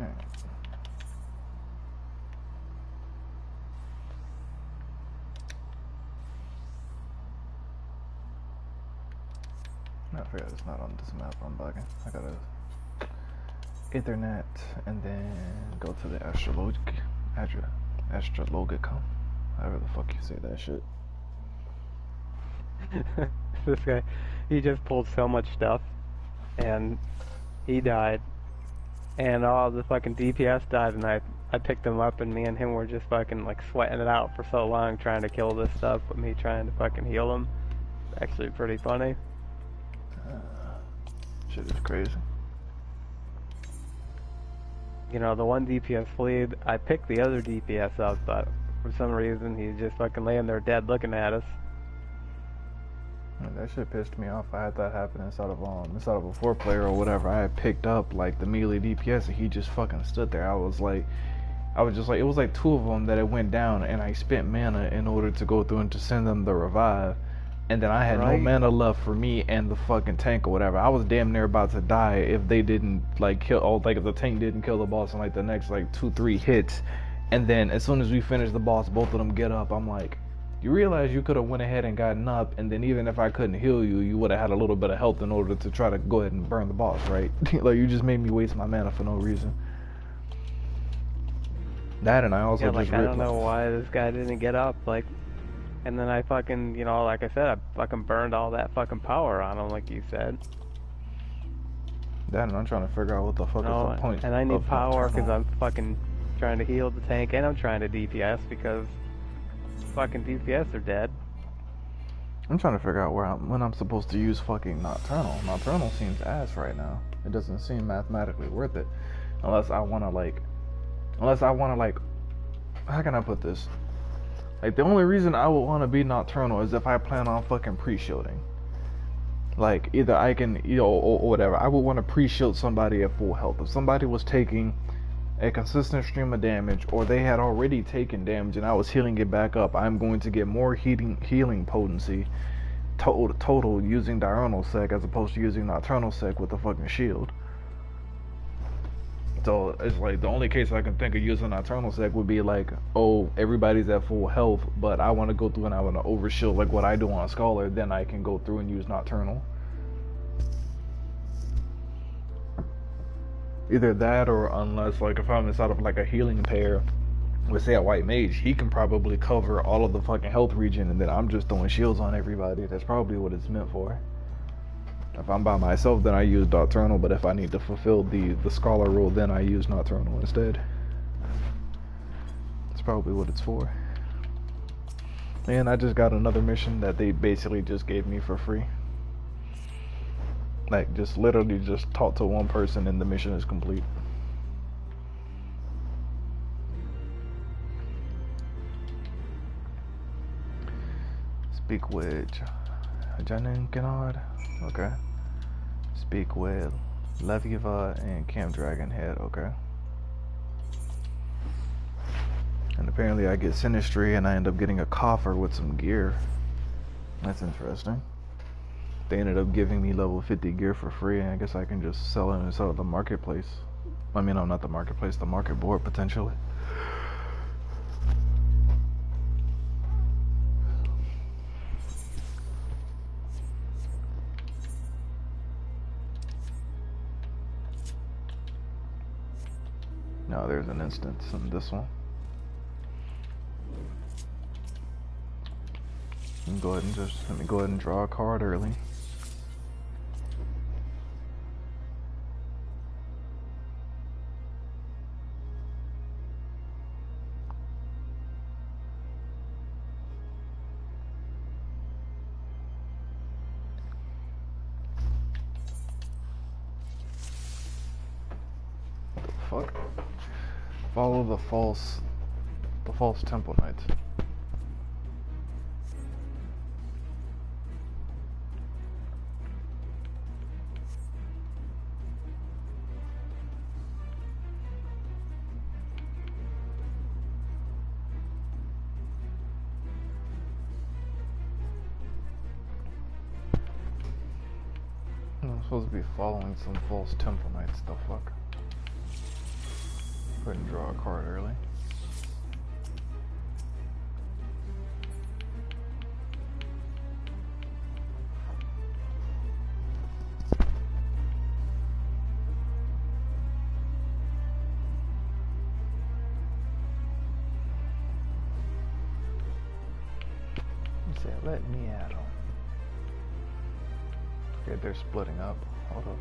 Alright. I forgot it's not on this map. I'm bugging. I gotta Ethernet and then go to the Astrologian, however the fuck you say that shit. This guy, he just pulled so much stuff, and he died, and all the fucking DPS died, and I picked him up, and me and him were just fucking like sweating it out for so long trying to kill this stuff, with me trying to fucking heal him. Actually pretty funny. Shit is crazy. You know, the one DPS fleed, I picked the other DPS up, but for some reason he's just fucking laying there dead looking at us. That shit pissed me off. I had that happen inside of a 4-player or whatever. I had picked up like the melee DPS and he just fucking stood there. I was just like, it was like 2 of them that it went down, and I spent mana in order to go through and to send them the revive. And then I had no mana left for me and the fucking tank or whatever. I was damn near about to die if they didn't like kill, like if the tank didn't kill the boss in like the next like 2-3 hits. And then as soon as we finished the boss, both of them get up. I'm like, you realize you could have went ahead and gotten up, and then even if I couldn't heal you, you would have had a little bit of health in order to try to go ahead and burn the boss, right? Like, you just made me waste my mana for no reason. That, and I also I don't know why this guy didn't get up, like. And then I fucking, you know, like I said, I fucking burned all that fucking power on him, like you said. That, and I'm trying to figure out what the fuck is the point. And I need power because I'm fucking trying to heal the tank, and I'm trying to DPS because fucking DPS are dead. I'm trying to figure out when I'm supposed to use fucking Nocturnal. Nocturnal seems ass right now. It doesn't seem mathematically worth it. Unless I wanna like, how can I put this? Like, the only reason I would want to be Nocturnal is if I plan on fucking pre-shielding. Like, either I can, you know, or whatever. I would want to pre-shield somebody at full health. If somebody was taking a consistent stream of damage, or they had already taken damage and I was healing it back up, I'm going to get more healing potency total using Diurnal Sec as opposed to using Nocturnal Sec with the fucking shield. So it's like the only case I can think of using Nocturnal Sec would be like, oh, everybody's at full health, but I want to go through and I want to overshield like what I do on Scholar, then I can go through and use Nocturnal. Either that, or unless like if I'm inside of like a healing pair with say a white mage, he can probably cover all of the fucking health region, and then I'm just throwing shields on everybody. That's probably what it's meant for. If I'm by myself, then I use Nocturnal, but if I need to fulfill the Scholar role, then I use Nocturnal instead. That's probably what it's for. And I just got another mission that they basically just gave me for free. Like, just literally just talk to one person and the mission is complete. Speak with Janin Kennard. Okay. Speak with Leviva and Camp Dragonhead. Okay. And apparently I get Sinistry and I end up getting a coffer with some gear. That's interesting. They ended up giving me level 50 gear for free, and I guess I can just sell it inside of the marketplace. I mean, no, not the marketplace, the market board potentially. No, there's an instance in this one. Let me go ahead and draw a card early. What the fuck? Follow the false temple knights. I'm supposed to be following some false temple knights, the fuck? Go ahead and draw a card early. He said, let me at him. Okay, they're splitting up. Hold up.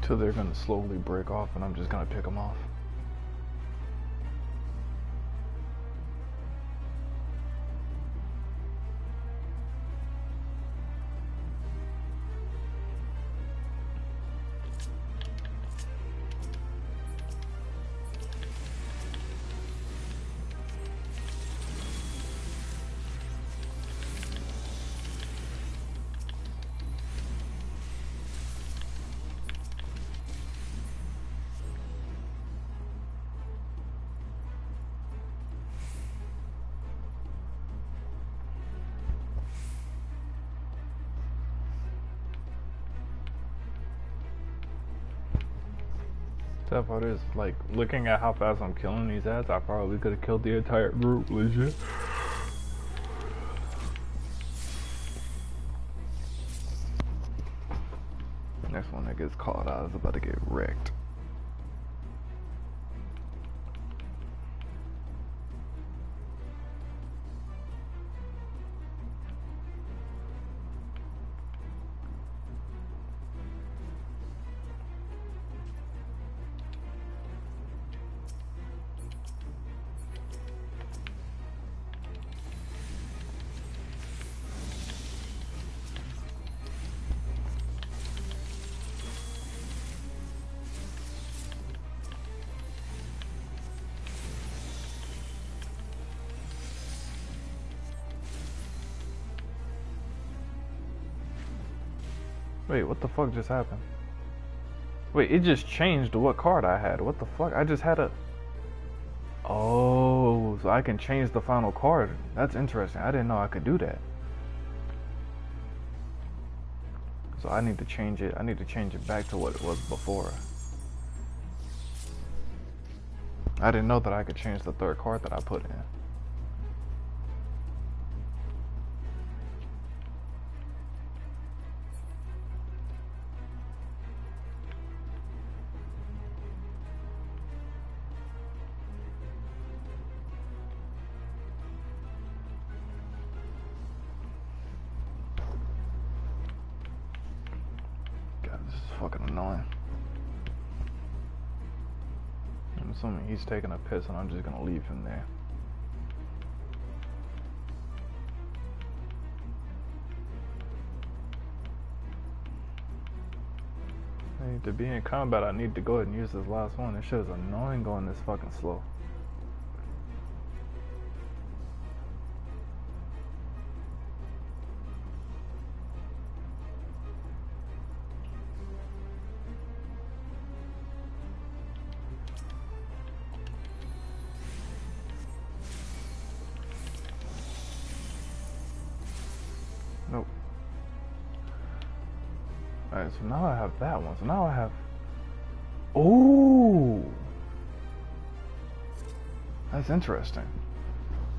So they're gonna slowly break off and I'm just gonna pick them off. That part is, like, looking at how fast I'm killing these ads, I probably could have killed the entire group, legit. Next one that gets called out is about to get wrecked. Wait, what the fuck just happened? Wait, it just changed what card I had. What the fuck? I just had a... Oh, so I can change the final card. That's interesting. I didn't know I could do that. So I need to change it. I need to change it back to what it was before. I didn't know that I could change the third card that I put in. Fucking annoying. I'm assuming he's taking a piss and I'm just gonna leave him there. Hey, to be in combat, I need to go ahead and use this last one. This shit is annoying going this fucking slow. Nope. Alright, so now I have that one. So now I have... Ooh! That's interesting.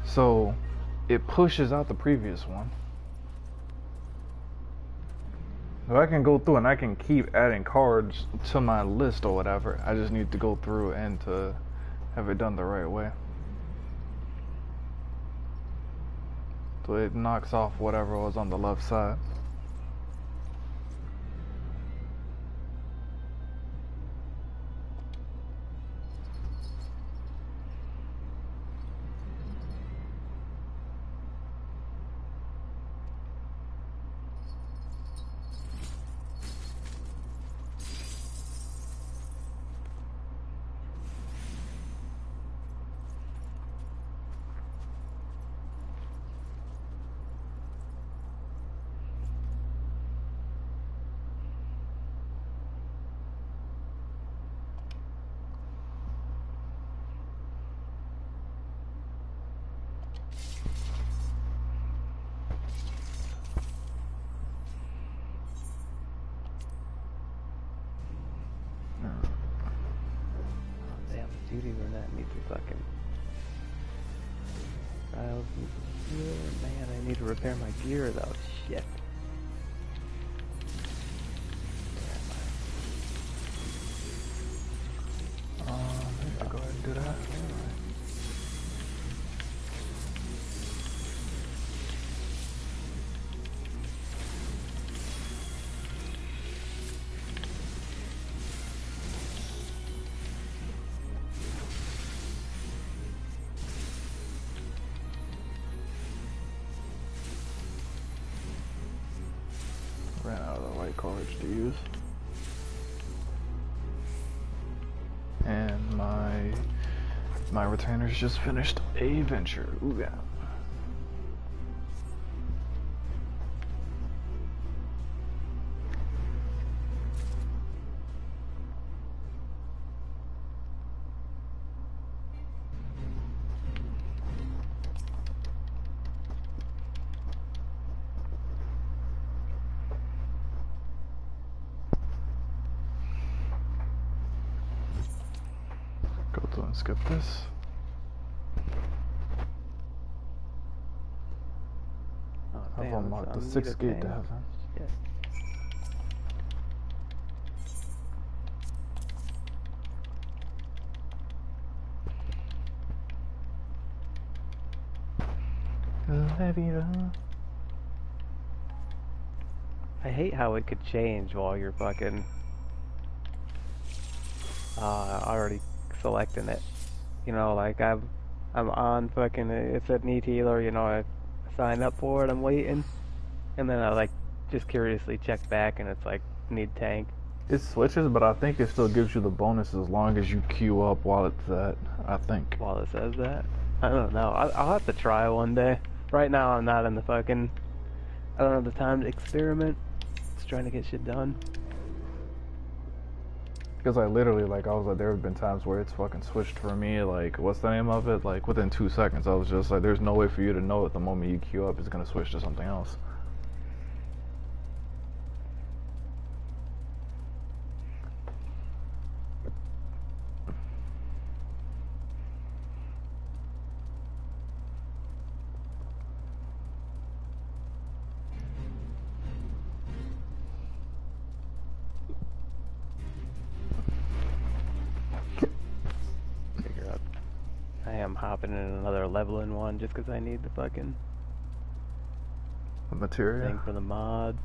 So, it pushes out the previous one. So I can go through and I can keep adding cards to my list or whatever. I just need to go through and to have it done the right way. So it knocks off whatever was on the left side. Duty or not needs a fucking trials gear. Man, I need to repair my gear though. Shit. Maybe go ahead and do that. Ran out of the white cards to use. And my retainers just finished a venture. Ooh, yeah. Go through and skip this. Oh, I've damn, unlocked the that's 6th gate to unmuted. heaven. Shit. I hate how it could change while you're fucking already selecting it. You know, like I'm on fucking it said need healer, you know, I signed up for it, I'm waiting. And then I like just curiously check back and it's like need tank. It switches, but I think it still gives you the bonus as long as you queue up while it's that, I think. While it says that. I don't know. I'll have to try one day. Right now I'm not in the fucking I don't have the time to experiment. Just trying to get shit done. Because I literally, like, I was like, there have been times where it's fucking switched for me, like, what's the name of it? Like, within 2 seconds, I was just like, there's no way for you to know at the moment you queue up, it's gonna switch to something else. Figure out. I am hopping in another leveling one just because I need the fucking The material. thing for the mod.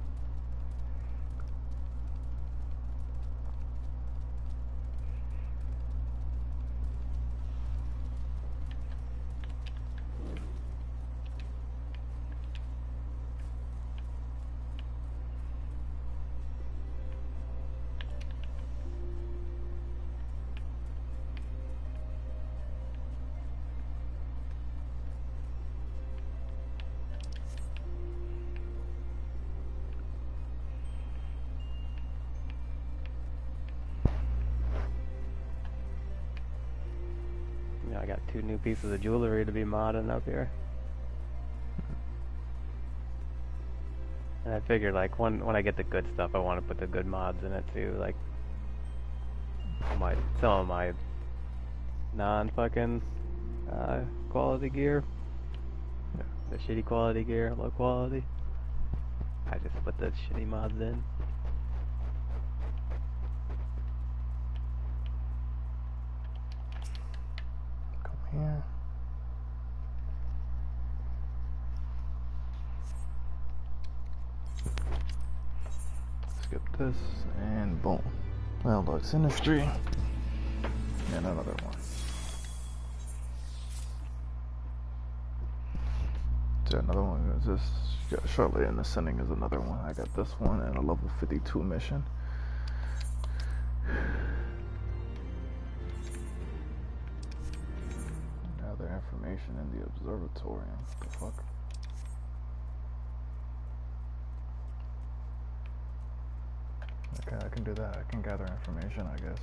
You know, I got 2 new pieces of jewelry to be modding up here. And I figured, like, when I get the good stuff, I want to put the good mods in it too. Like, some of my non-fucking quality gear. Yeah. The shitty quality gear, low quality. I just put the shitty mods in. Come here. Skip this and boom. Well, Lux Industry and another one. So another one is this. Shortly in Ascending is another one. I got this one and a level 52 mission. Other information in the observatory. What the fuck? Okay, I can do that. I can gather information, I guess.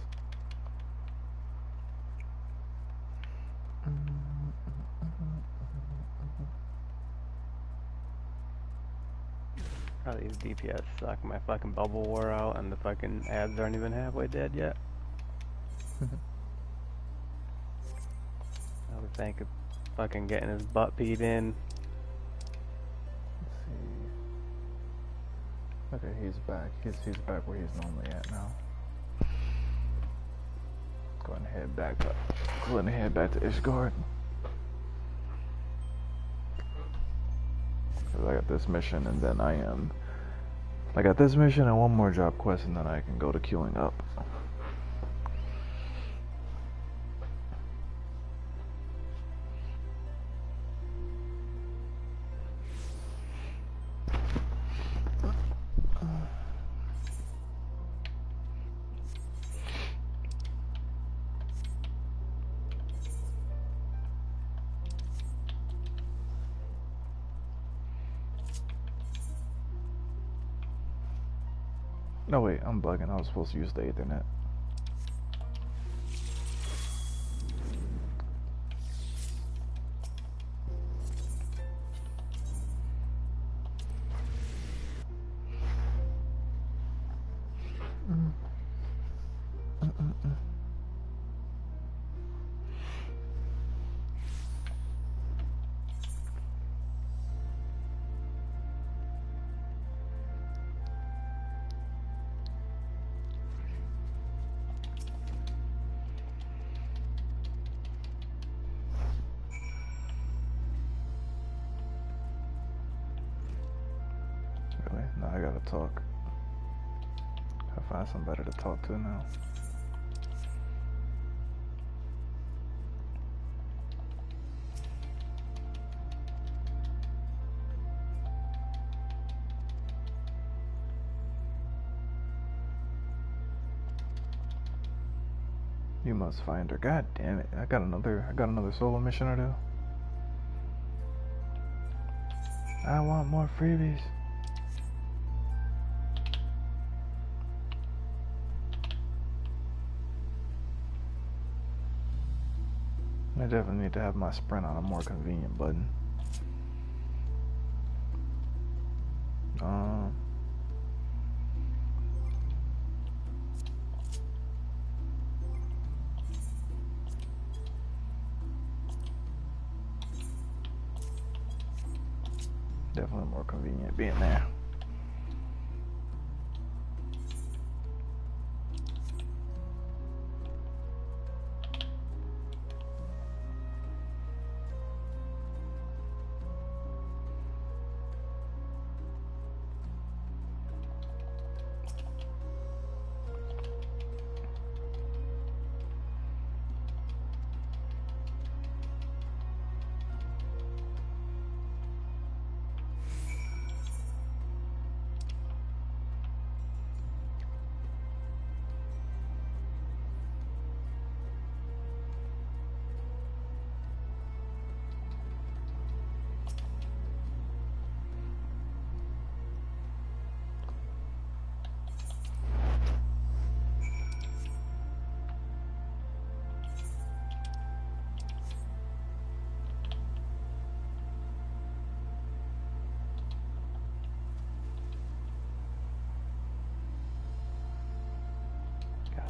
Oh, these DPS suck. My fucking bubble wore out and the fucking ads aren't even halfway dead yet. I would think of fucking getting his butt beat in. Let's see. Okay, he's back. He's back where he's normally at now. Go ahead and head back up. Go ahead and head back to Ishgard. I got this mission and then I got this mission and one more job quest and then I can go to queuing up. No wait, I'm bugging. I was supposed to use the Ethernet. Really? Now I gotta talk. Gotta find somebody to talk to now. You must find her. God damn it. I got another solo mission to do. I want more freebies. I definitely need to have my sprint on a more convenient button. Definitely more convenient being there.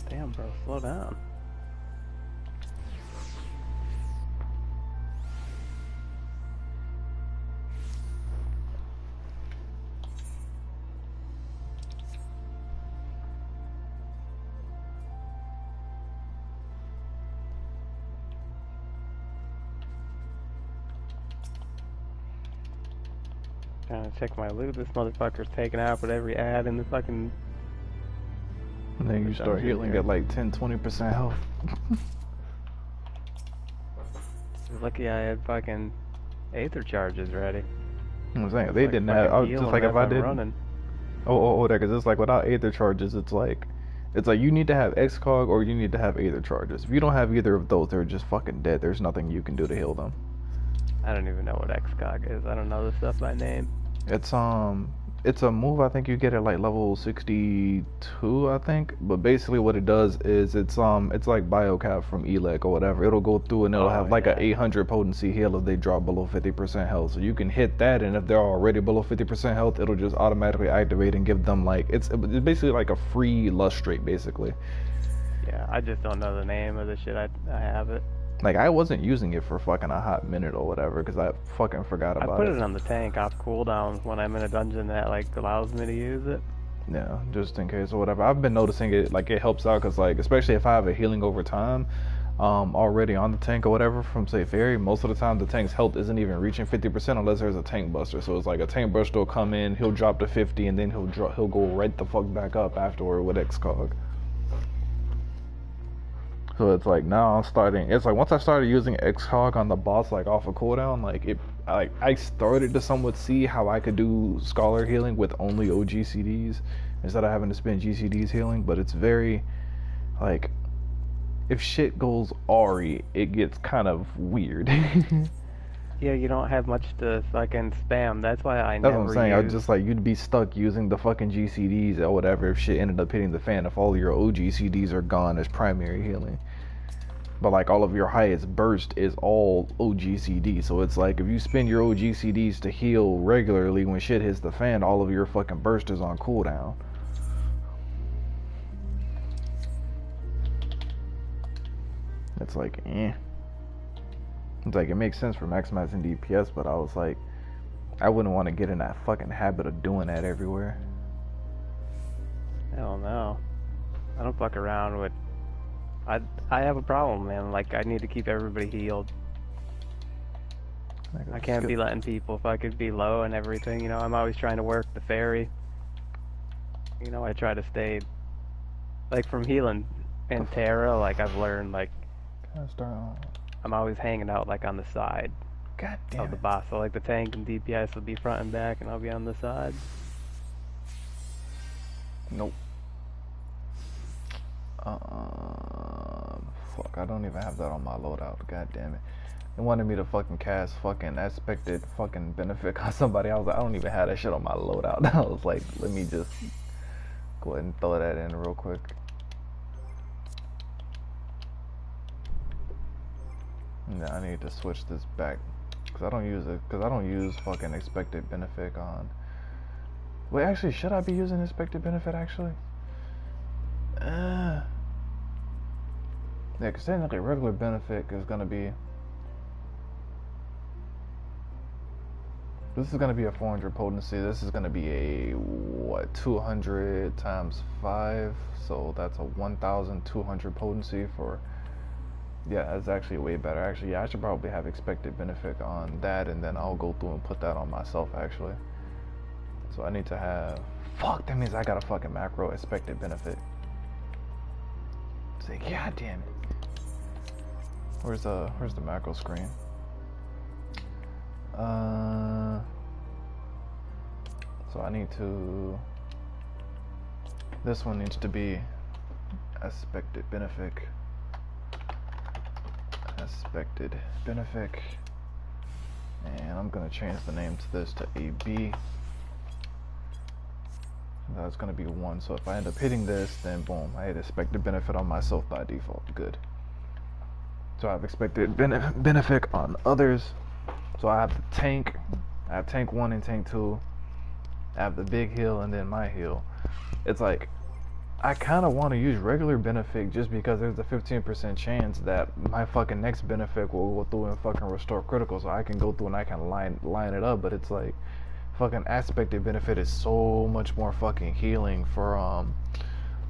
Damn, bro, slow down. Trying to check my loot. This motherfucker's taking out with every ad in the fucking. And then you start healing at like 10-20% health. Lucky I had fucking Aether charges ready. I'm saying they didn't have. I was just like if I didn't. Running. Oh, that because it's like without Aether charges, it's like you need to have Excog or you need to have Aether charges. If you don't have either of those, they're just fucking dead. There's nothing you can do to heal them. I don't even know what Excog is. I don't know this stuff by name. It's a move I think you get at like level 62, I think. But basically what it does is it's like Biocap from Elec or whatever. It'll go through and it'll have like a 800 potency heal if they drop below 50% health. So you can hit that, and if they're already below 50% health, it'll just automatically activate and give them like it's basically like a free lustrate basically. Yeah, I just don't know the name of the shit. I have it. Like, I wasn't using it for fucking a hot minute or whatever, because I fucking forgot about it. I put it on the tank off cooldown when I'm in a dungeon that, like, allows me to use it. Yeah, just in case or whatever. I've been noticing it, like, it helps out, because, like, especially if I have a healing over time, already on the tank or whatever from, say, Fairy, most of the time the tank's health isn't even reaching 50% unless there's a tank buster. So it's like a tank buster will come in, he'll drop to 50, and then he'll go right the fuck back up afterward with Excog. So it's like now I'm starting. It's like once I started using Excog on the boss, like off of cooldown, I started to somewhat see how I could do scholar healing with only OGCDs instead of having to spend GCDs healing. But it's very like if shit goes awry, it gets kind of weird. Yeah, you don't have much to fucking spam. That's why I never. That's what I'm saying. I was just like, you'd be stuck using the fucking GCDs or whatever if shit ended up hitting the fan. If all your OGCDs are gone as primary healing, but like all of your highest burst is all OGCD. So it's like if you spend your OGCDs to heal regularly, when shit hits the fan, all of your fucking burst is on cooldown. It's like, eh. It's like, it makes sense for maximizing DPS, but I was like, I wouldn't want to get in that fucking habit of doing that everywhere. Hell no. I don't fuck around with... I have a problem, man. Like, I need to keep everybody healed. I can't be letting people fucking be low and everything, you know? I'm always trying to work the Fairy. You know, I try to stay... Like, from healing in Terra, like, I've learned, like... I'm always hanging out like on the side of the boss. So like the tank and DPS will be front and back, and I'll be on the side. Nope. Fuck, I don't even have that on my loadout. God damn it. They wanted me to fucking cast fucking aspected fucking benefit on somebody. I was like, I don't even have that shit on my loadout. I was like, let me just go ahead and throw that in real quick. Yeah, I need to switch this back because I don't use it. Because I don't use fucking expected benefit on. Wait, actually, should I be using expected benefit actually? Yeah, because technically regular benefit is gonna be. This is gonna be a 400 potency. This is gonna be a what 200 times 5, so that's a 1,200 potency for. Yeah, that's actually way better. Actually, yeah, I should probably have expected benefit on that, and then I'll go through and put that on myself, actually. So I need to have... Fuck, that means I got a fucking macro expected benefit. Say, god damn it. Where's the macro screen? So I need to... This one needs to be expected benefit. Expected benefit, and I'm gonna change the name to this to AB. That's gonna be 1. So if I end up hitting this, then boom, I hit expected benefit on myself by default. Good. So I have expected benefit on others. So I have the tank. I have tank 1 and tank 2. I have the big heal and then my heal. It's like, I kind of want to use regular benefit just because there's a 15% chance that my fucking next benefit will go through and fucking restore critical, so I can go through and I can line it up. But it's like, fucking aspected benefit is so much more fucking healing for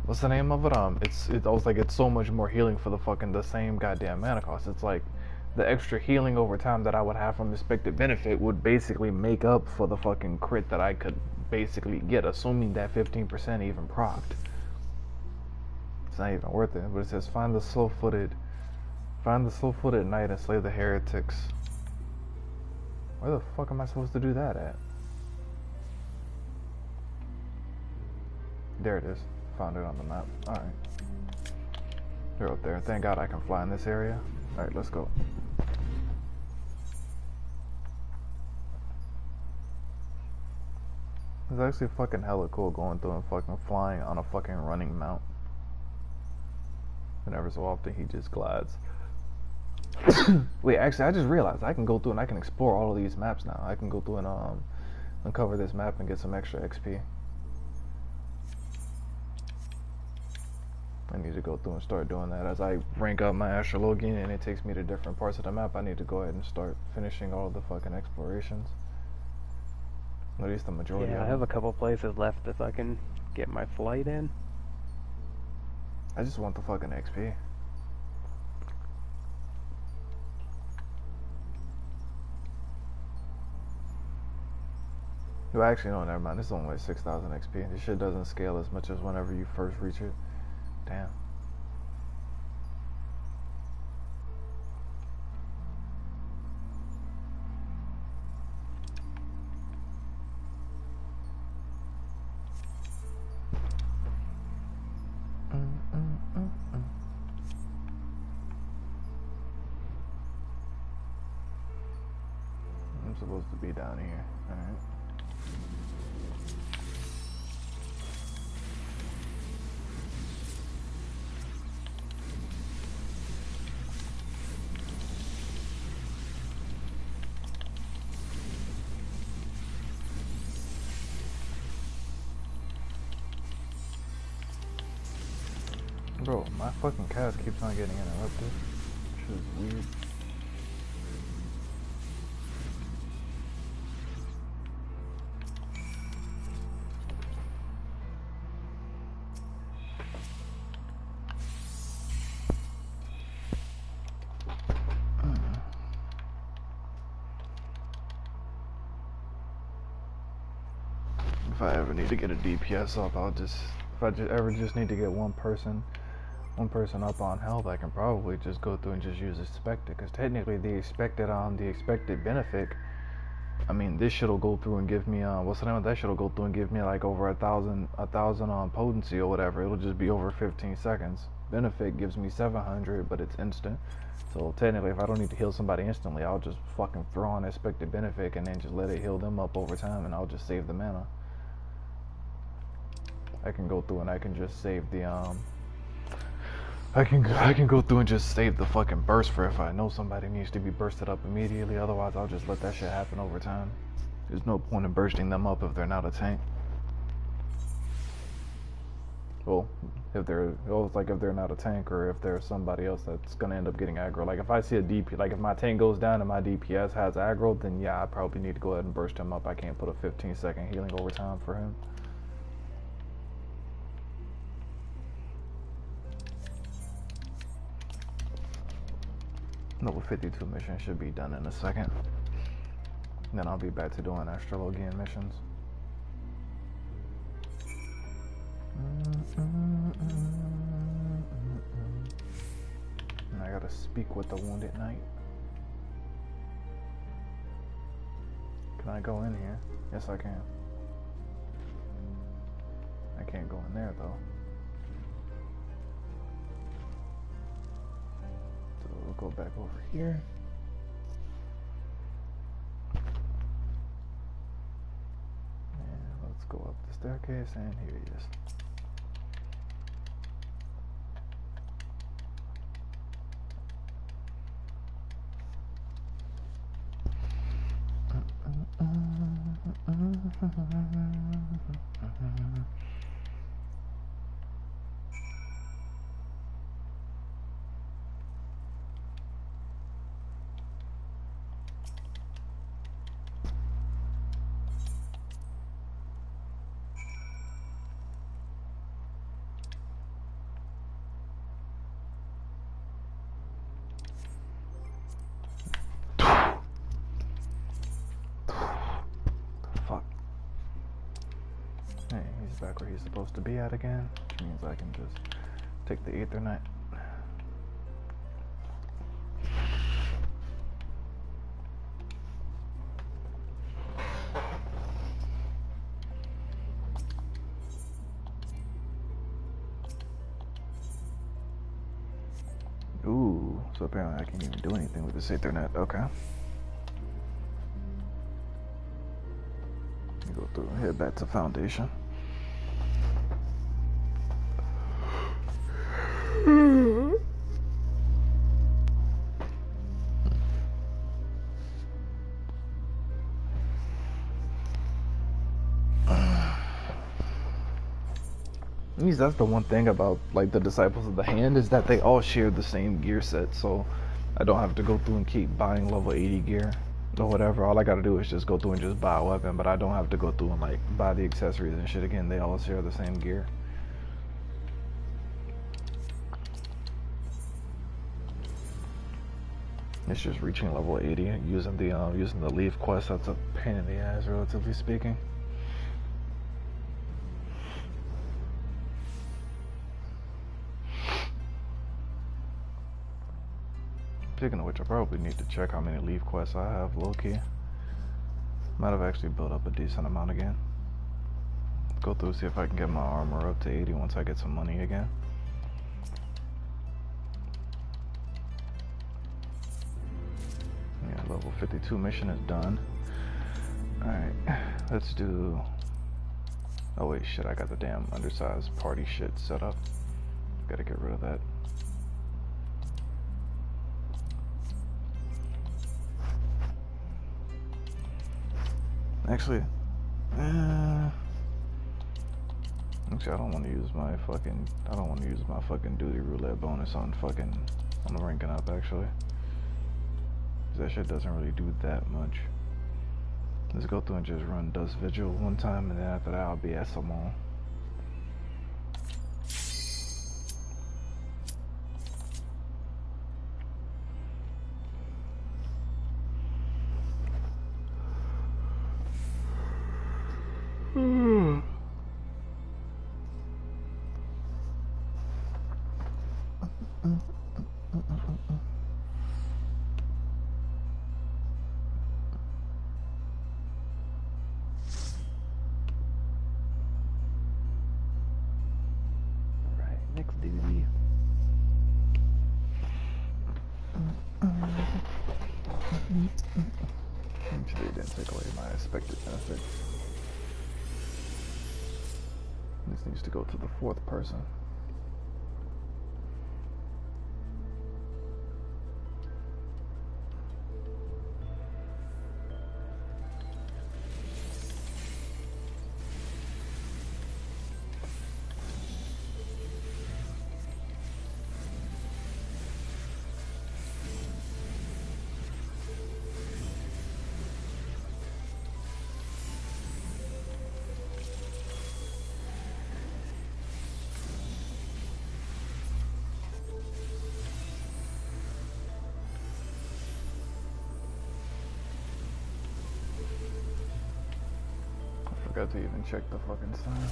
what's the name of it? It's so much more healing for the same goddamn mana cost. It's like the extra healing over time that I would have from expected benefit would basically make up for the fucking crit that I could basically get, assuming that 15% even procced. It's not even worth it. But it says find the slow-footed knight and slay the heretics. Where the fuck am I supposed to do that at? There it is. Found it on the map. Alright. They're up there. Thank God I can fly in this area. Alright, let's go. It's actually fucking hella cool going through and fucking flying on a fucking running mount. And every so often he just glides. Wait, actually I just realized I can go through and I can explore all of these maps now. I can go through and uncover this map and get some extra XP. I need to go through and start doing that. As I rank up my Astrologian and it takes me to different parts of the map, I need to go ahead and start finishing all of the fucking explorations. At least the majority of them. I have a couple places left if I can get my flight in. I just want the fucking XP. Well, actually, no, never mind. This is only like 6,000 XP. This shit doesn't scale as much as whenever you first reach it. Damn. I'm supposed to be down here. Alright. Bro, my fucking cast keeps on getting interrupted. Which is weird. If I ever need to get a DPS up, I'll just, if I ever just need to get one person up on health, I can probably just go through and just use expected, because technically the expected benefit, I mean, this shit'll go through and give me what's the name of that shit'll go through and give me like over a thousand on potency or whatever. It'll just be over 15 seconds. Benefit gives me 700, but it's instant. So technically, if I don't need to heal somebody instantly, I'll just fucking throw on expected benefit and then just let it heal them up over time, and I'll just save the mana. I can go through and I can just save the I can go through and just save the fucking burst for if I know somebody needs to be bursted up immediately. Otherwise, I'll just let that shit happen over time. There's no point in bursting them up if they're not a tank. Well, if they're not a tank, or if there's somebody else that's gonna end up getting aggro. Like if I see a DP, like if my tank goes down and my DPS has aggro, then yeah, I probably need to go ahead and burst him up. I can't put a 15-second healing over time for him. Level 52 mission should be done in a second. Then I'll be back to doing Astrologian missions. And I gotta speak with the wounded knight. Can I go in here? Yes, I can. I can't go in there though. We'll go back over here. And let's go up the staircase, and here he is. back where he's supposed to be at again, which means I can just take the Ethernet. Ooh, so apparently I can't even do anything with this Ethernet. Okay. Let me go through and head back to Foundation. That's the one thing about like the Disciples of the Hand is that they all share the same gear set, so I don't have to go through and keep buying level 80 gear or whatever. All I gotta do is just go through and just buy a weapon, but I don't have to go through and like buy the accessories and shit again. They all share the same gear. It's just reaching level 80 using the leaf quest. That's a pain in the ass, relatively speaking. Speaking of which, I probably need to check how many leaf quests I have, low-key. Might have actually built up a decent amount again. Go through, see if I can get my armor up to 80 once I get some money again. Yeah, level 52 mission is done. Alright, let's do... Oh wait, shit, I got the damn undersized party shit set up. Gotta get rid of that. Actually, I don't want to use my fucking duty roulette bonus on the ranking up, actually. 'Cause that shit doesn't really do that much. Let's go through and just run Dust Vigil one time, and then after that I'll be at Simone. Actually, it didn't take away my expected benefit. This needs to go to the fourth person. Forgot to even check the fucking sign.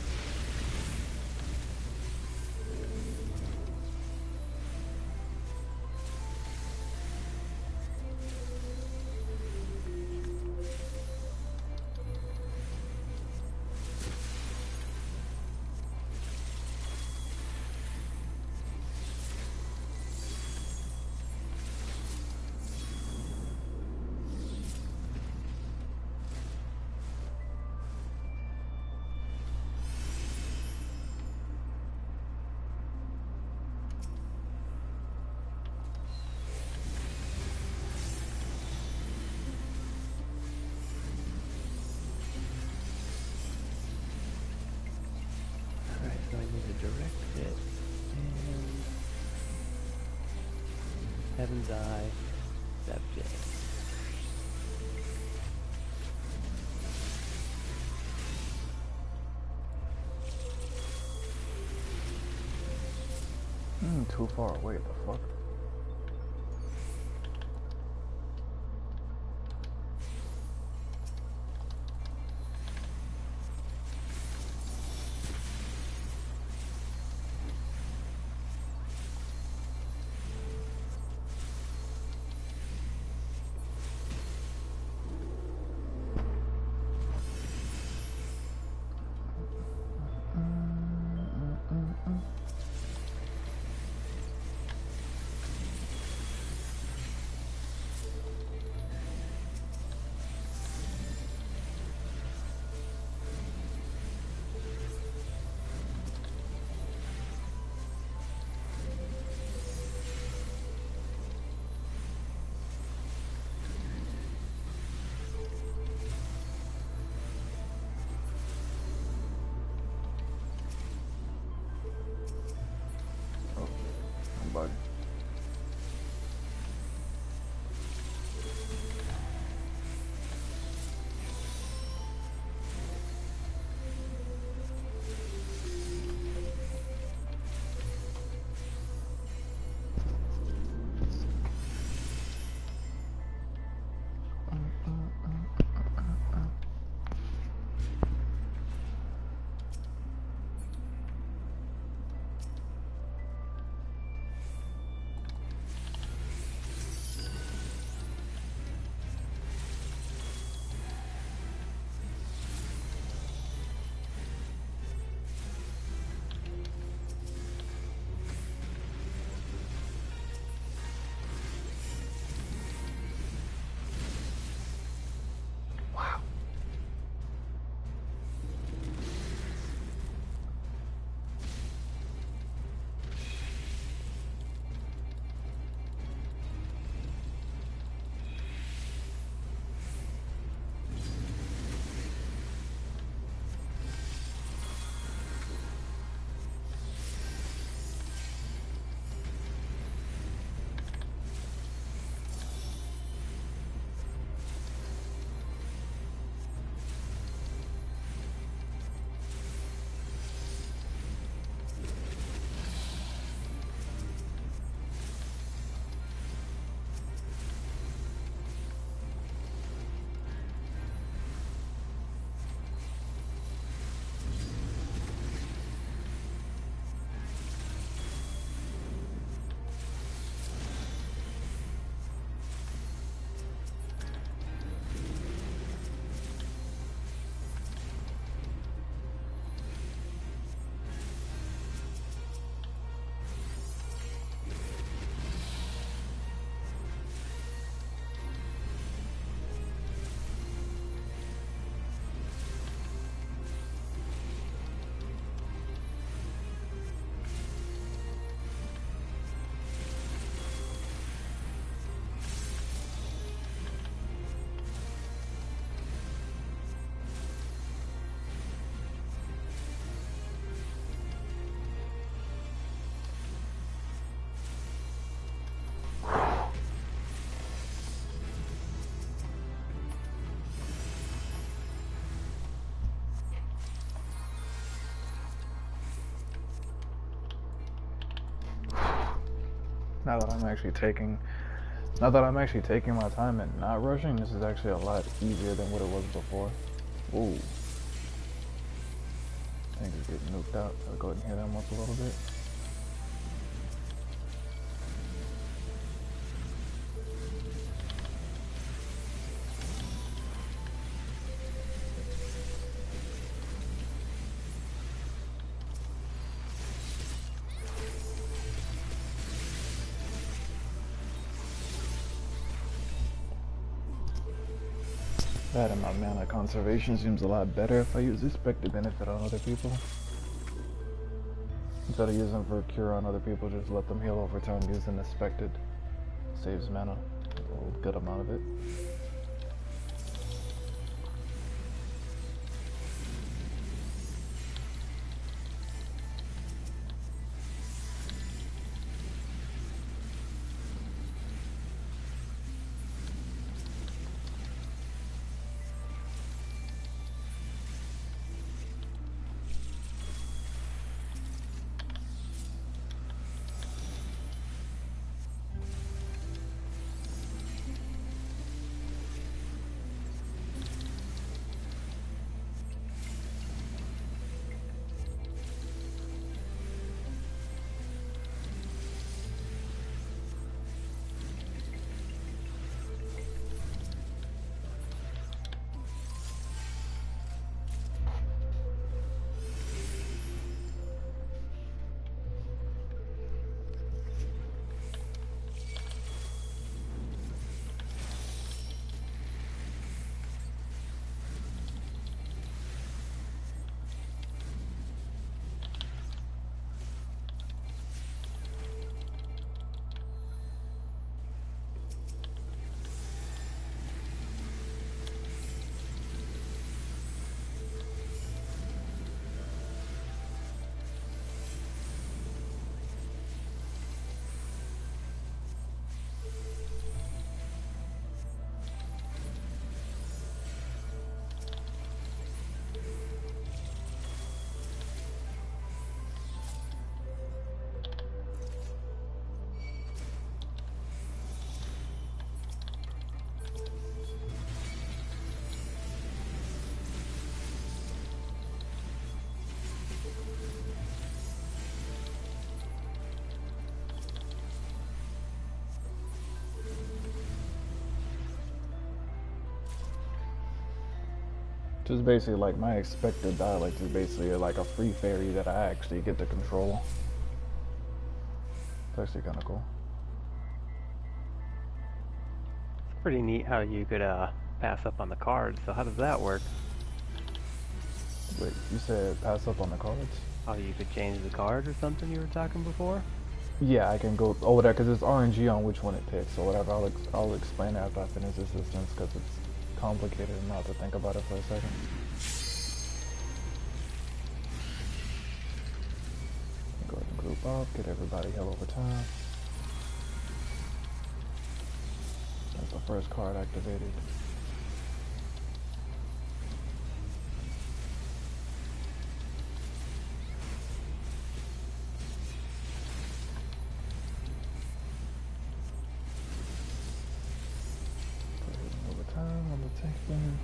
Heaven's Eye, subject. Too far away, the fuck? Now that I'm actually taking my time and not rushing, this is actually a lot easier than what it was before. Ooh. Things are getting nuked out. I'll go ahead and hit them up a little bit. That and my mana conservation seems a lot better if I use expected benefit on other people. Instead of using for cure on other people, just let them heal over time using expected. Saves mana, a good amount of it. Just basically like my expected dialect is basically like a free fairy that I actually get to control. It's actually kind of cool. It's pretty neat how you could pass up on the cards. So how does that work? Wait, you said pass up on the cards? Oh, you could change the card or something you were talking before? Yeah, I can go over that because it's RNG on which one it picks. So whatever, I'll explain it after I finish this instance because it's complicated enough to think about it for a second. Go ahead and group up, get everybody heal over time. That's the first card activated. Over time on the tank thing.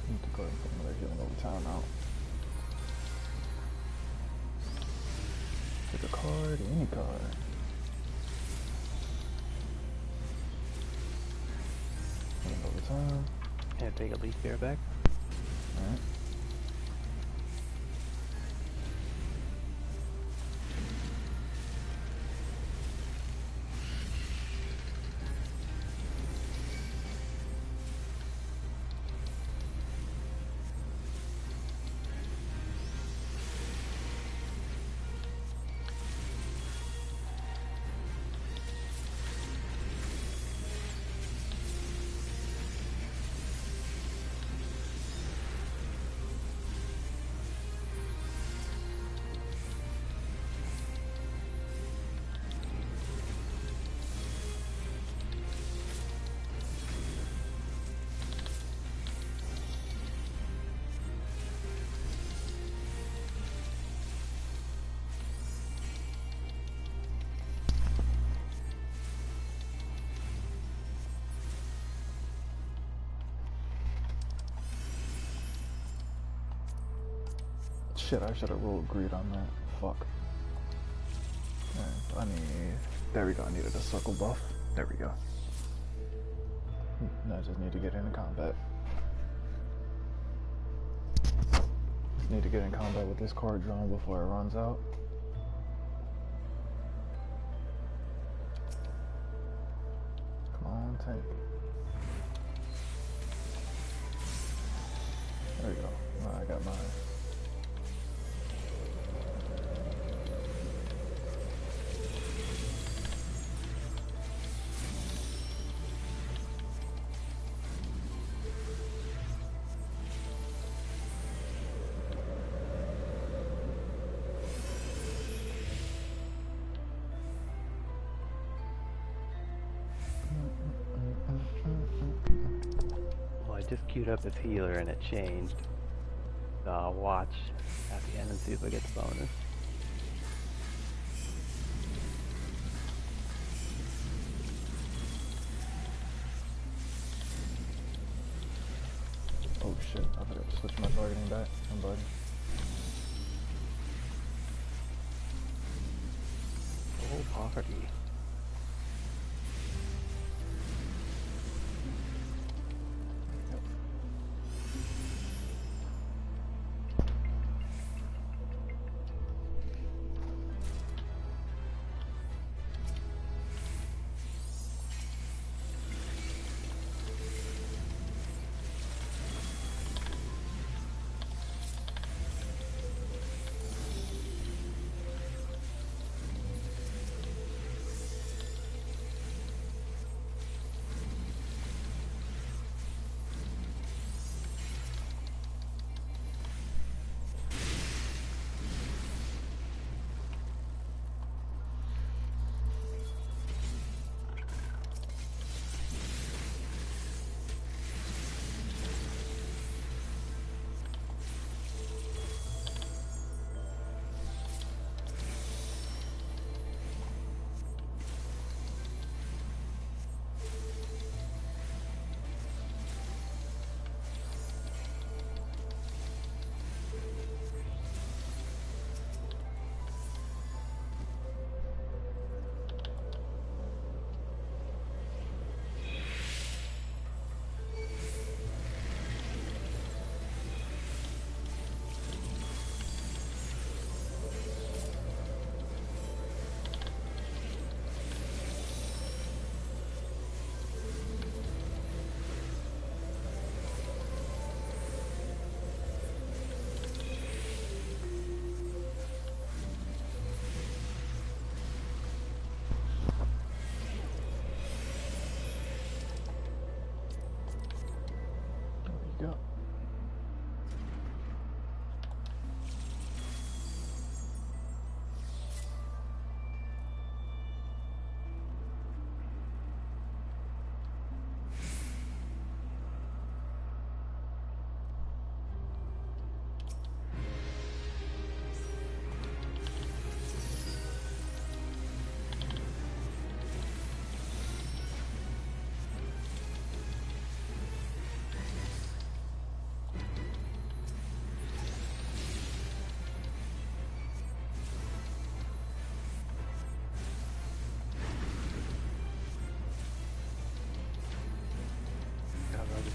Need to go ahead and put another healing over time out. Pick a card, any card. Healing over time. And take a leaf bear back. Alright. Shit, I should have rolled greed on that. Fuck. I need... There we go, I needed a circle buff. There we go. I just need to get into combat. Just need to get in combat with this card drawn before it runs out. Come on, tank. There we go. I got mine. Just queued up as healer and it changed. So I'll watch at the end and see if I get the bonus. Oh shit, I forgot to switch my targeting back. I'm bugging. Oh, poverty.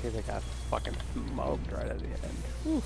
They got fucking smoked right at the end. Whew.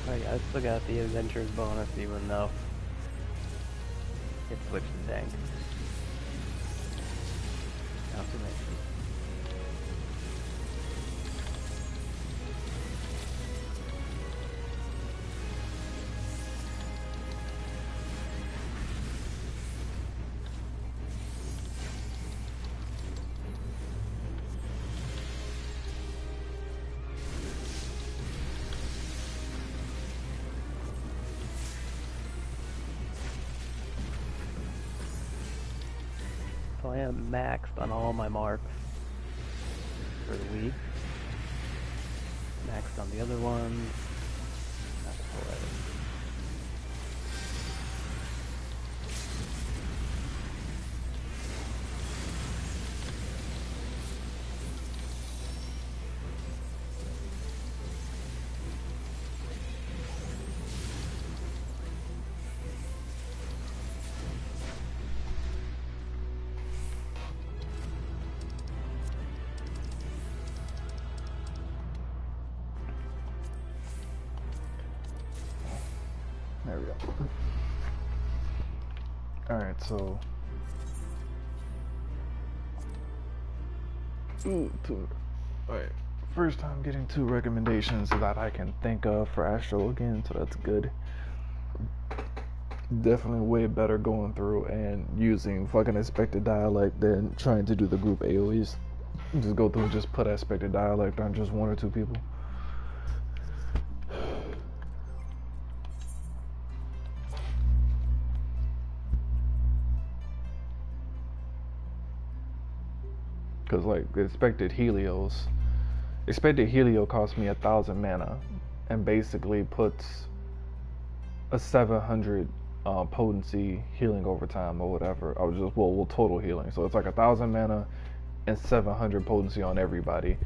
Oh yeah, I still got the adventures bonus even though it switched to tank. Maybe. So I am maxed on all my marks for the week. Maxed on the other ones. That's what. There we go. Alright, so alright. First time getting 2 recommendations that I can think of for Astrologian, so that's good. Definitely way better going through and using fucking expected dialect than trying to do the group AoEs. Just go through and just put expected dialect on just 1 or 2 people. Because like expected Helio cost me 1,000 mana and basically puts a 700 potency healing over time or whatever. I was just well total healing, so it's like 1,000 mana and 700 potency on everybody.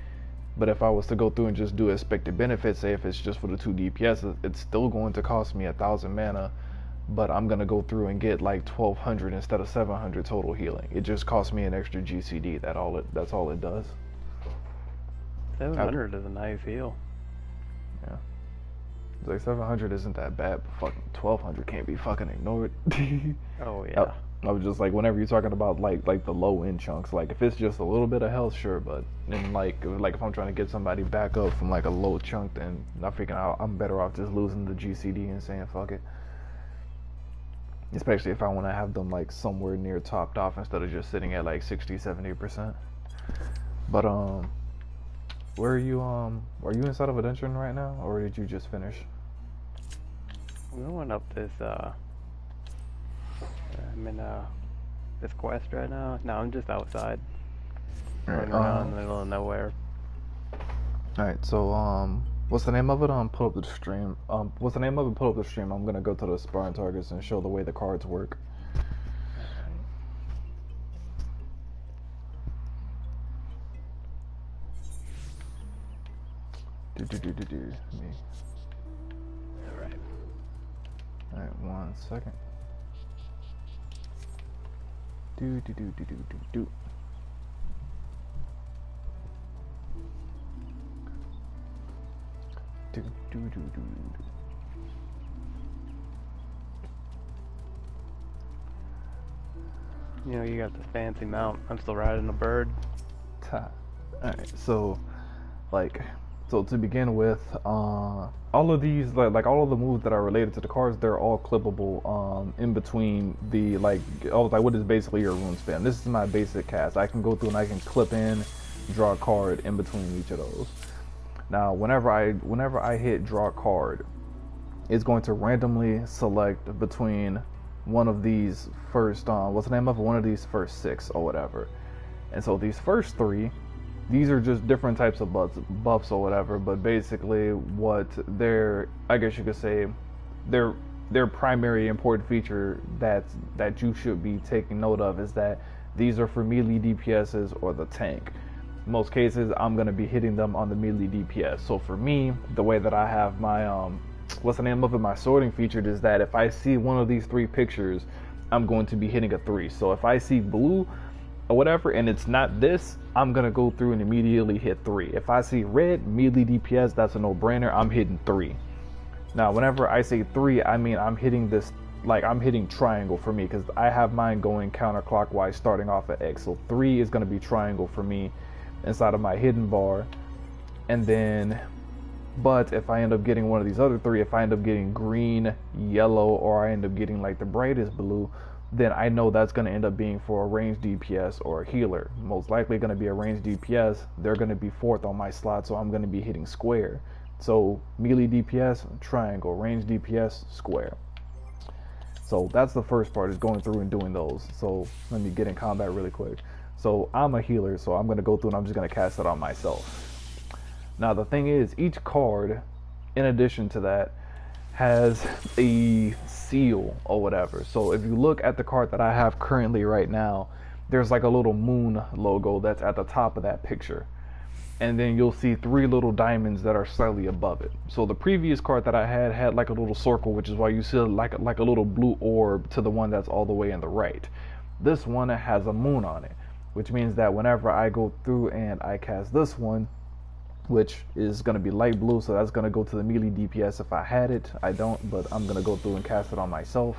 But if I was to go through and just do expected benefits, say if it's just for the 2 DPS, it's still going to cost me 1,000 mana, but I'm gonna go through and get like 1,200 instead of 700 total healing. It just costs me an extra GCD. That's all it does. 700 is a nice heal. Yeah. It's like 700 isn't that bad, but fucking 1,200 can't be fucking ignored. Oh yeah. I was just like, whenever you're talking about like the low end chunks, like if it's just a little bit of health, sure, but then like if I'm trying to get somebody back up from like a low chunk, then I figure I'm better off just losing the GCD and saying fuck it. Especially if I want to have them like somewhere near topped off instead of just sitting at like 60-70%. But where are you are you inside of Adventuring right now, or did you just finish? I'm going up this I'm in this quest right now. No, I'm just outside. Running around in the middle of nowhere. Alright, so what's the name of it? Pull up the stream. What's the name of it? Pull up the stream. I'm gonna go to the sparring targets and show the way the cards work. Me. Alright. Alright, 1 second. You know, you got the fancy mount. I'm still riding a bird. Alright, so to begin with, all of these like all of the moves that are related to the cards, they're all clippable in between the like what is basically your rune spam. This is my basic cast. I can go through and I can clip in, draw a card in between each of those. Now, whenever I hit draw card, it's going to randomly select between one of these first what's the name of it? One of these first 6 or whatever. And so these first 3, these are just different types of buffs or whatever, but basically what their, I guess you could say, their primary important feature that you should be taking note of is that these are for melee DPSs or the tank. In most cases, I'm going to be hitting them on the melee DPS. So for me, the way that I have my, what's the name of it, my sorting featured is that if I see one of these 3 pictures, I'm going to be hitting a 3. So if I see blue or whatever, and it's not this, I'm going to go through and immediately hit 3. If I see red, melee DPS, that's a no-brainer, I'm hitting 3. Now, whenever I say 3, I mean I'm hitting this like I'm hitting triangle for me because I have mine going counterclockwise starting off at X. So 3 is going to be triangle for me inside of my hidden bar. And then, but if I end up getting one of these other 3, if I end up getting green, yellow, or I end up getting like the brightest blue, then I know that's going to end up being for a ranged DPS or a healer. Most likely going to be a ranged DPS. They're going to be 4th on my slot, so I'm going to be hitting square. So melee DPS, triangle, ranged DPS, square. So that's the first part, is going through and doing those. So let me get in combat really quick. So I'm a healer, so I'm going to go through and I'm just going to cast it on myself. Now the thing is, each card, in addition to that, has a seal or whatever. So if you look at the card that I have currently right now, there's like a little moon logo that's at the top of that picture. And then you'll see 3 little diamonds that are slightly above it. So the previous card that I had like a little circle, which is why you see like a little blue orb to the one that's all the way in the right. This one has a moon on it, which means that whenever I go through and I cast this one, which is going to be light blue, so that's going to go to the melee DPS if I had it. I don't, but I'm going to go through and cast it on myself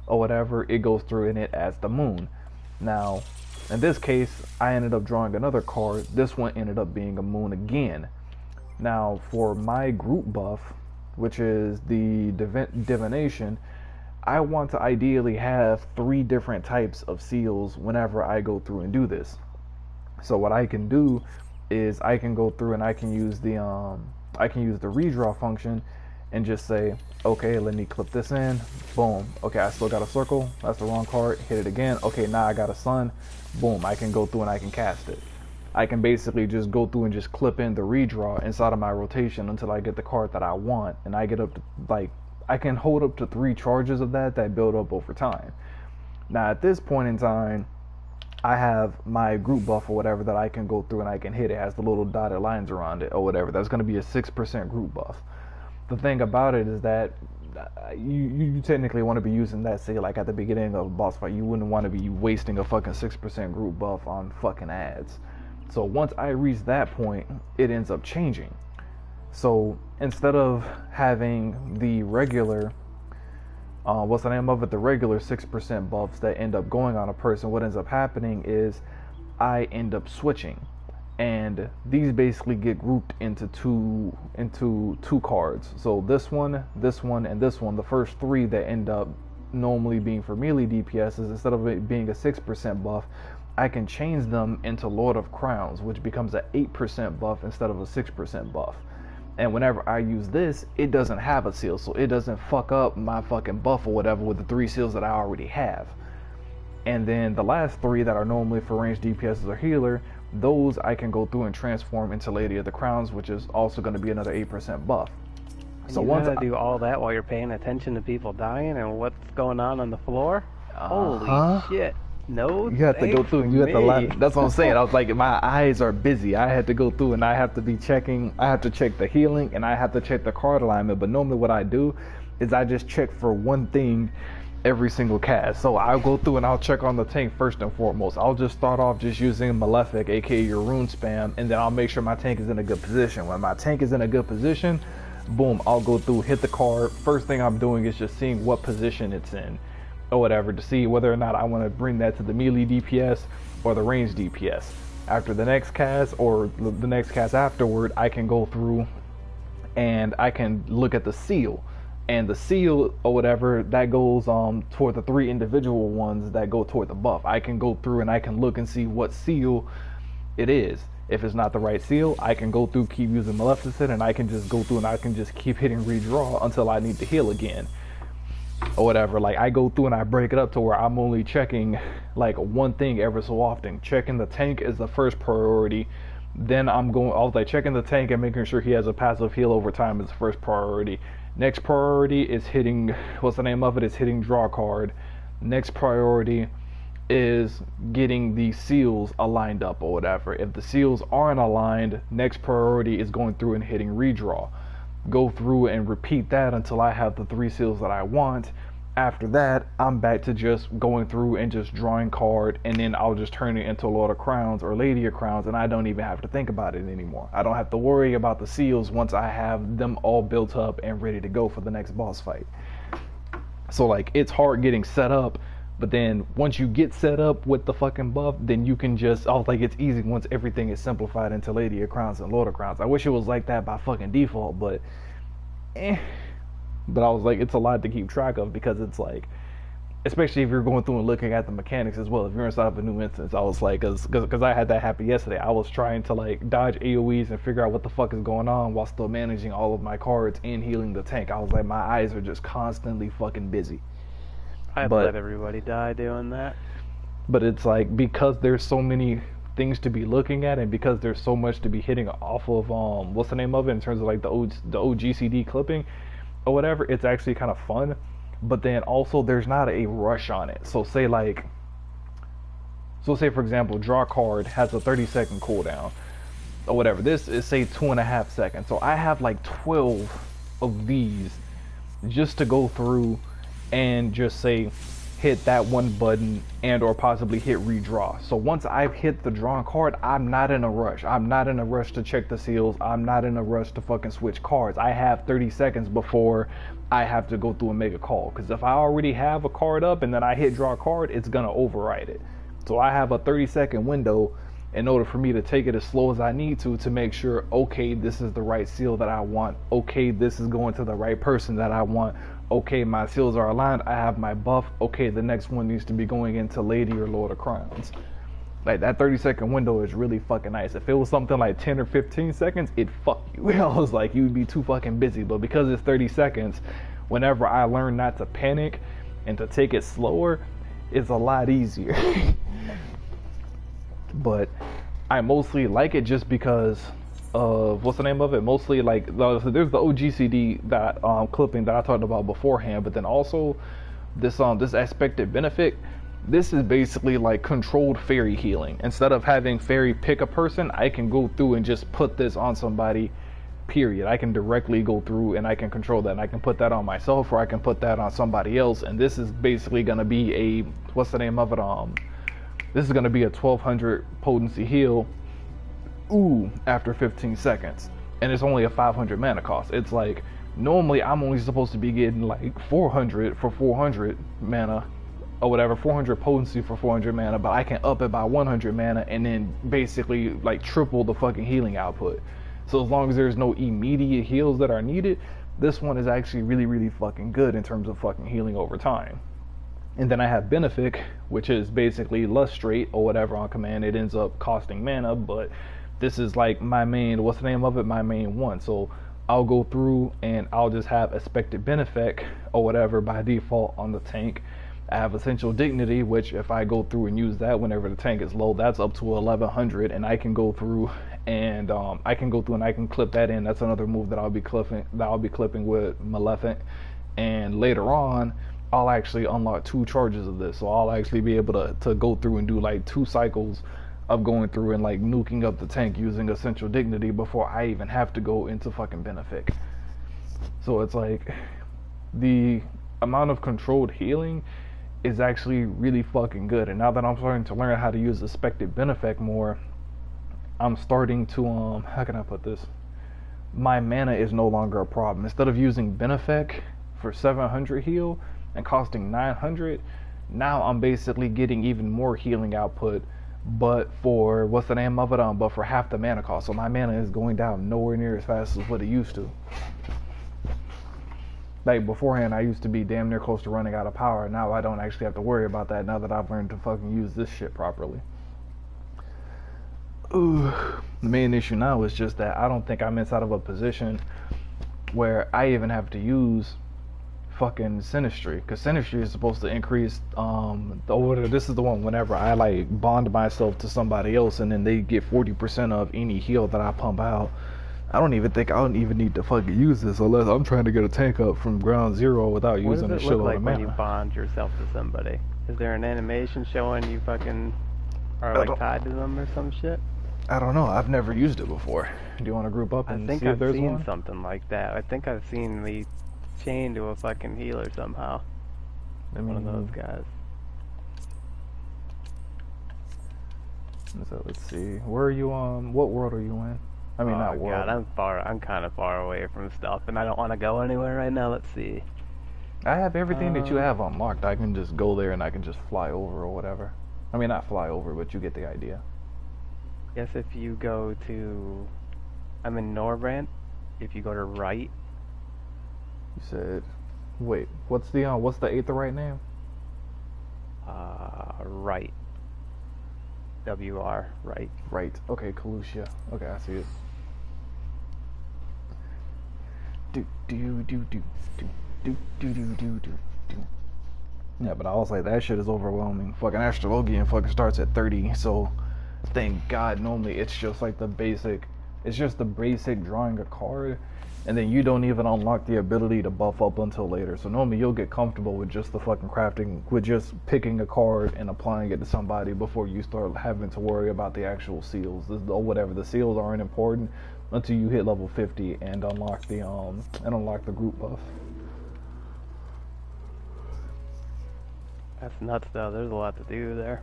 or whatever. It goes through and it adds the moon. Now, in this case, I ended up drawing another card. This one ended up being a moon again. Now, for my group buff, which is the divination, I want to ideally have 3 different types of seals whenever I go through and do this. So what I can do is I can go through and I can use the redraw function and just say, okay, let me clip this in, boom, okay, I still got a circle, that's the wrong card, hit it again, okay, now I got a sun, boom, I can go through and I can cast it. I can basically just go through and just clip in the redraw inside of my rotation until I get the card that I want, and I get up to, like, I can hold up to 3 charges of that build up over time. Now at this point in time, I have my group buff or whatever that I can go through and I can hit. It has the little dotted lines around it or whatever. That's going to be a 6% group buff. The thing about it is that you technically want to be using that, say, like at the beginning of a boss fight. You wouldn't want to be wasting a fucking 6% group buff on fucking ads. So once I reach that point, it ends up changing. So instead of having the regular what's the name of it, the regular 6% buffs that end up going on a person, what ends up happening is I end up switching, and these basically get grouped into two cards. So this one, and this one, the first 3 that end up normally being for melee DPSs, instead of it being a 6% buff, I can change them into Lord of Crowns, which becomes an 8% buff instead of a 6% buff. And whenever I use this, it doesn't have a seal, so it doesn't fuck up my fucking buff or whatever with the 3 seals that I already have. And then the last 3 that are normally for ranged DPS or healer, those I can go through and transform into Lady of the Crowns, which is also going to be another 8% buff. So you gotta do all that while you're paying attention to people dying and what's going on the floor? Holy shit. No, you have to go through and you have to. That's what I'm saying. I was like, my eyes are busy. I had to go through and I have to be checking. I have to check the healing and I have to check the card alignment. But normally, what I do is I just check for one thing every single cast. So I'll go through and I'll check on the tank first and foremost. I'll just start off just using Malefic, aka your rune spam, and then I'll make sure my tank is in a good position. When my tank is in a good position, boom, I'll go through, hit the card. First thing I'm doing is just seeing what position it's in or whatever to see whether or not I want to bring that to the melee DPS or the ranged DPS. After the next cast or the next cast afterward, I can go through and I can look at the seal, and the seal or whatever that goes toward the 3 individual ones that go toward the buff. I can go through and I can look and see what seal it is. If it's not the right seal, I can go through, keep using Maleficent, and I can just go through and I can just keep hitting redraw until I need to heal again or whatever. Like, I go through and I break it up to where I'm only checking like one thing ever so often. Checking the tank is the first priority. Then I was like checking the tank and making sure he has a passive heal over time is the first priority. Next priority is hitting, what's the name of it? Is hitting draw card. Next priority is getting the seals aligned up or whatever. If the seals aren't aligned, next priority is going through and hitting redraw. Go through and repeat that until I have the 3 seals that I want. After that, I'm back to just going through and just drawing card, and then I'll just turn it into Lord of Crowns or Lady of Crowns, and I don't even have to think about it anymore. I don't have to worry about the seals once I have them all built up and ready to go for the next boss fight. So like it's hard getting set up, but then once you get set up with the fucking buff, then you can just, I was like, it's easy once everything is simplified into Lady of Crowns and Lord of Crowns. I wish it was like that by fucking default, but but I was like, it's a lot to keep track of, because it's like, especially if you're going through and looking at the mechanics as well. If you're inside of a new instance, I was like, because I had that happen yesterday. I was trying to like dodge AoEs and figure out what the fuck is going on while still managing all of my cards and healing the tank. I was like, my eyes are just constantly fucking busy. I'd let everybody die doing that. But it's like, because there's so many things to be looking at, and because there's so much to be hitting off of, what's the name of it, in terms of like the OGCD clipping or whatever, it's actually kind of fun. But then also there's not a rush on it. So say for example, draw card has a 30-second cooldown or whatever. This is say 2.5 seconds. So I have like 12 of these just to go through and just say hit that one button and or possibly hit redraw. So once I've hit the drawn card, I'm not in a rush. I'm not in a rush to check the seals. I'm not in a rush to fucking switch cards. I have 30 seconds before I have to go through and make a call. Because if I already have a card up and then I hit draw card, it's going to override it. So I have a 30-second window in order for me to take it as slow as I need to make sure, okay, this is the right seal that I want. Okay, this is going to the right person that I want. Okay, my seals are aligned. I have my buff. Okay, the next one needs to be going into Lady or Lord of Crowns. Like, that 30-second window is really fucking nice. If it was something like 10 or 15 seconds, it'd fuck you. I was like, you'd be too fucking busy. But because it's 30 seconds, whenever I learn not to panic and to take it slower, it's a lot easier. But I mostly like it just because of, what's the name of it? Mostly like, there's the OGCD that clipping that I talked about beforehand, but then also this expected benefit. This is basically like controlled fairy healing. Instead of having fairy pick a person, I can go through and just put this on somebody, period. I can directly go through and I can control that, and I can put that on myself or I can put that on somebody else. And this is basically going to be a, what's the name of it? This is going to be a 1200 potency heal, after 15 seconds. And it's only a 500 mana cost. It's like, normally I'm only supposed to be getting like 400 for 400 mana or whatever, 400 potency for 400 mana, but I can up it by 100 mana and then basically like triple the fucking healing output. So as long as there's no immediate heals that are needed, this one is actually really, really fucking good in terms of fucking healing over time. And then I have Benefic, which is basically Lustrate or whatever on command. It ends up costing mana, but this is like my main, what's the name of it? My main one. So I'll go through and I'll just have Expected Benefic or whatever by default on the tank. I have Essential Dignity, which if I go through and use that whenever the tank is low, that's up to 1100, and I can go through and I can clip that in. That's another move that I'll be clipping with Maleficent. And later on, I'll actually unlock 2 charges of this, so I'll actually be able to go through and do like 2 cycles of going through and like nuking up the tank using Essential Dignity before I even have to go into fucking Benefic. So it's like the amount of controlled healing is actually really fucking good. And now that I'm starting to learn how to use Expected Benefic more, I'm starting to how can I put this? My mana is no longer a problem. Instead of using Benefic for 700 heal and costing 900, now I'm basically getting even more healing output, but for, what's the name of it, but for half the mana cost. So my mana is going down nowhere near as fast as what it used to. Like beforehand, I used to be damn near close to running out of power. Now I don't actually have to worry about that now that I've learned to fucking use this shit properly. The main issue now is just that I don't think I'm inside of a position where I even have to use fucking Sinistry, because Sinistry is supposed to increase the order. This is the one whenever I like bond myself to somebody else and then they get 40% of any heal that I pump out. I don't even need to fucking use this unless I'm trying to get a tank up from ground zero without using a shitload of mana. What does it look like when you bond yourself to somebody? Is there an animation showing you fucking are like tied to them or some shit? I don't know. I've never used it before. Do you want to group up and see if there's one? I think I've seen something like that. I think I've seen me chained to a fucking healer somehow. One of those guys. So let's see. Where are you on? What world are you in? I mean, not world. God, I'm kind of far away from stuff, and I don't want to go anywhere right now. Let's see. I have everything that you have unlocked. I can just go there and I can just fly over or whatever. I mean, not fly over, but you get the idea. Guess if you go to, I'm in Norbrand. If you go to right. You said, wait, what's the Aetherite name? Right. WR, right. Right. Okay, Kalusia. Okay, I see it. Yeah, but I was like, that shit is overwhelming. Fucking Astrologian fucking starts at 30, so thank God normally it's just like the basic, it's just the basic drawing a card, and then you don't even unlock the ability to buff up until later. So normally you'll get comfortable with just the fucking crafting, with just picking a card and applying it to somebody before you start having to worry about the actual seals or whatever. The seals aren't important until you hit level 50 and unlock the group buff. That's nuts though. There's a lot to do there.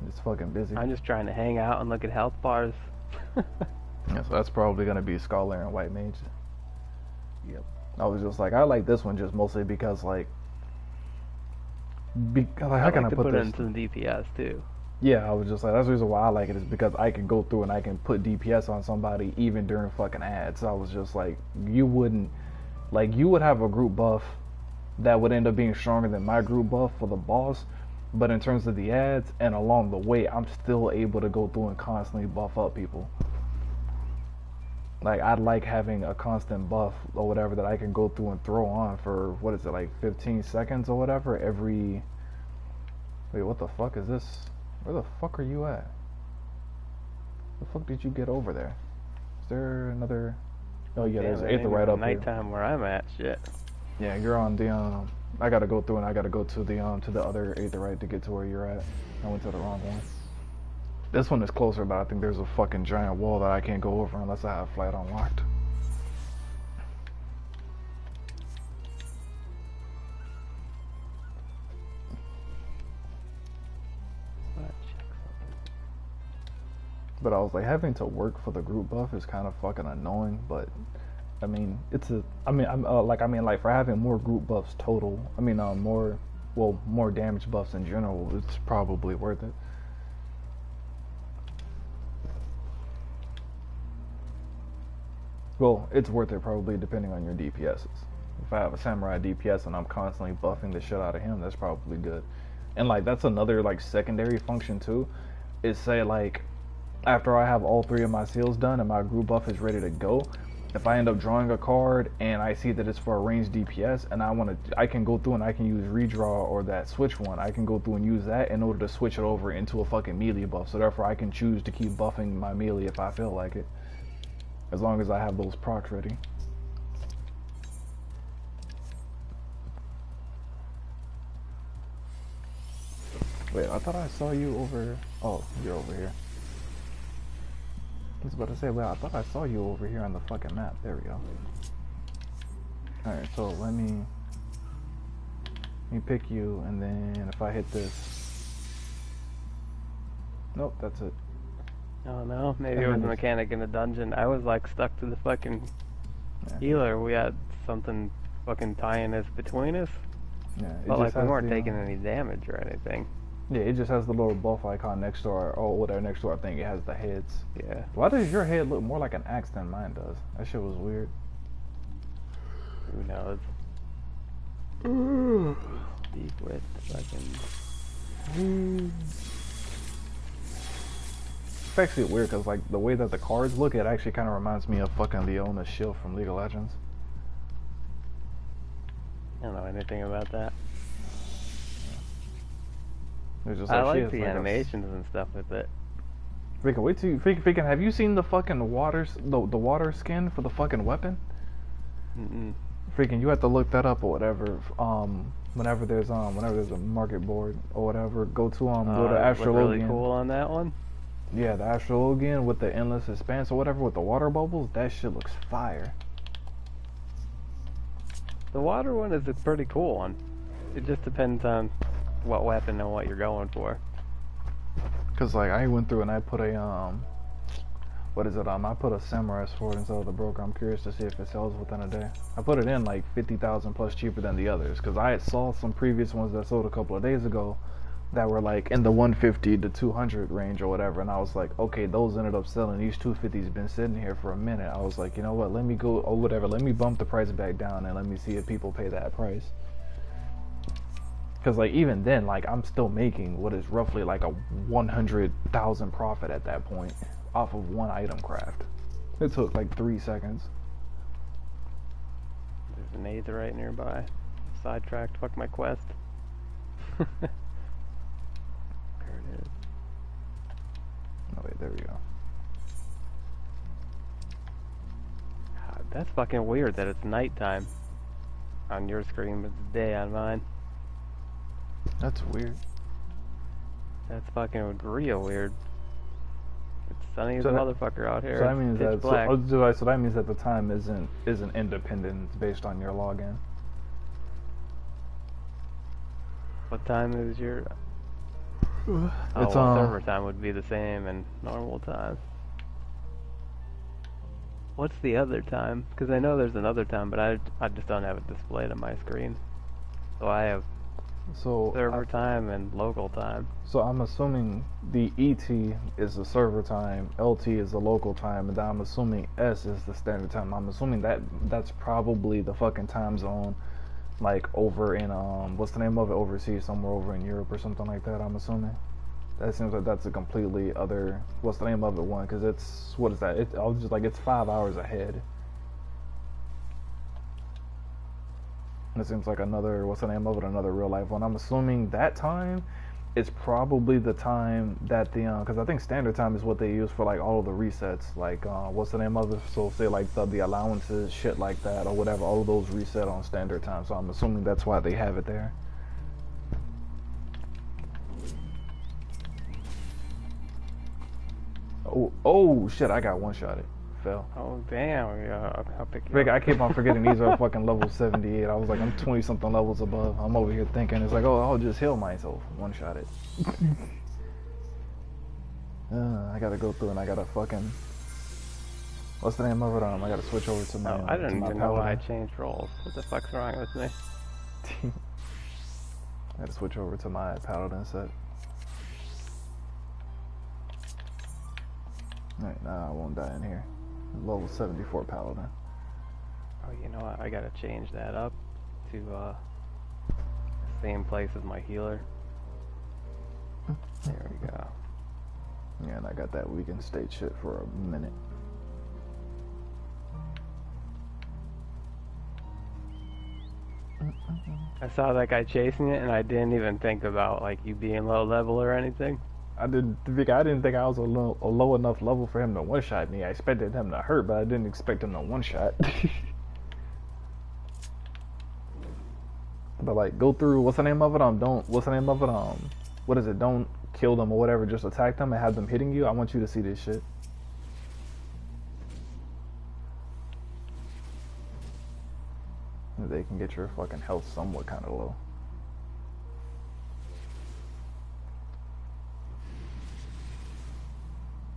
It's fucking busy. I'm just trying to hang out and look at health bars. Yeah, so that's probably gonna be Scholar and White Mage. Yep. I was just like, I like this one just mostly because like, how can I put this? In some DPS too. Yeah, I was just like, that's the reason why I like it is because I can go through and I can put DPS on somebody even during fucking ads. So I was just like, you would have a group buff that would end up being stronger than my group buff for the boss, but in terms of the ads and along the way, I'm still able to go through and constantly buff up people. Like, I'd like having a constant buff or whatever that I can go through and throw on for, what is it, like 15 seconds or whatever every... Wait, what the fuck is this? Where the fuck are you at? The fuck did you get over there? Is there another... Oh yeah, there's Aether right up here. Nighttime where I'm at, shit. Yeah, you're on the, I gotta go through and I gotta go to the other Aetherite to get to where you're at. I went to the wrong one. This one is closer, but I think there's a fucking giant wall that I can't go over unless I have flat unlocked. But I was like, having to work for the group buff is kind of fucking annoying, but I mean, like for having more group buffs total, more damage buffs in general, it's probably worth it. Well, it's worth it probably depending on your DPSs. If I have a samurai DPS and I'm constantly buffing the shit out of him, that's probably good. And like that's another like secondary function too, is say like after I have all 3 of my seals done and my group buff is ready to go, if I end up drawing a card and I see that it's for a ranged DPS and I can go through and I can use redraw or that switch one. I can go through and use that in order to switch it over into a fucking melee buff. So therefore I can choose to keep buffing my melee if I feel like it. As long as I have those procs ready. Wait, I thought I saw you over... Oh, you're over here. I was about to say, well, I thought I saw you over here on the fucking map. There we go. Alright, so let me pick you, and then if I hit this... Nope, that's it. Oh no, maybe it was a mechanic in the dungeon. I was like stuck to the fucking healer. We had something fucking tying us between us. Yeah, but like we weren't taking any damage or anything. Yeah, it just has the little buff icon next to our, next to our thing. It has the heads. Yeah. Why does your head look more like an axe than mine does? That shit was weird. Who knows? Speak with fucking... It's actually weird because like the way that the cards look, it actually kind of reminds me of fucking Leona's shield from League of Legends. I don't know anything about that. Just I like the animations and stuff with it. Freaking wait till you freaking have you seen the fucking the water skin for the fucking weapon? Freaking you have to look that up or whatever. Whenever there's a market board or whatever, go to Astrologian. Really cool on that one. Yeah, the Astrologian with the endless expanse or whatever with the water bubbles, that shit looks fire. The water one is a pretty cool one. It just depends on what weapon and what you're going for. Cause like I went through and I put a What is it? I put a Samurai sword inside of the broker. I'm curious to see if it sells within a day. I put it in like 50,000 plus cheaper than the others because I had saw some previous ones that sold a couple of days ago that were like in the 150 to 200 range or whatever, and I was like, okay, those ended up selling. These 250's been sitting here for a minute. I was like, you know what? Let me go or whatever. Let me bump the price back down and let me see if people pay that price. Because like even then, like I'm still making what is roughly like a 100,000 profit at that point off of one item craft. It took like 3 seconds. There's an Aether right nearby. Sidetracked. Fuck my quest. There it is. Oh wait, there we go. God, that's fucking weird that it's nighttime on your screen, but it's day on mine. That's weird. That's fucking real weird. It's sunny as So a that- motherfucker out here. So that means Pitch that black. so that means that the time isn't independent. It's based on your login. What time is your... It's well, server time would be the same and normal time. What's the other time? Because I know there's another time, but I just don't have it displayed on my screen. So I have server time and local time. So I'm assuming the ET is the server time, LT is the local time, and then I'm assuming S is the standard time. I'm assuming that's probably the fucking time zone, like over in what's the name of it, overseas, somewhere over in Europe or something like that. I'm assuming. That seems like that's a completely other, what's the name of it one? Because it's, what is that? I was just like, it's 5 hours ahead. It seems like another, what's the name of it? Another real life one. I'm assuming that time is probably the time that the, because I think standard time is what they use for like all of the resets. Like, what's the name of it? So say like the allowances, shit like that, or whatever. All of those reset on standard time. So I'm assuming that's why they have it there. Oh shit! I got one shot. It fell. Oh damn! I'll pick you Rick, up. I keep on forgetting these are fucking level 78. I was like, I'm 20 something levels above. I'm over here thinking it's like, oh, I'll just heal myself. One shot it. I gotta go through and I gotta fucking. What's the name of it? I gotta switch over to my. I don't even know why I paladin. changed roles. What the fuck's wrong with me? I gotta switch over to my paladin set. Alright, now I won't die in here. Level 74 paladin. Oh, you know what? I gotta change that up to the same place as my healer. There we go. Yeah, and I got that weakened state shit for a minute. I saw that guy chasing it, and I didn't even think about like you being low level or anything. I didn't think I was a low enough level for him to one shot me. I expected him to hurt, but I didn't expect him to one shot. But like, go through. What's the name of it? What's the name of it? What is it? Don't kill them or whatever. Just attack them and have them hitting you. I want you to see this shit. They can get your fucking health somewhat kind of low.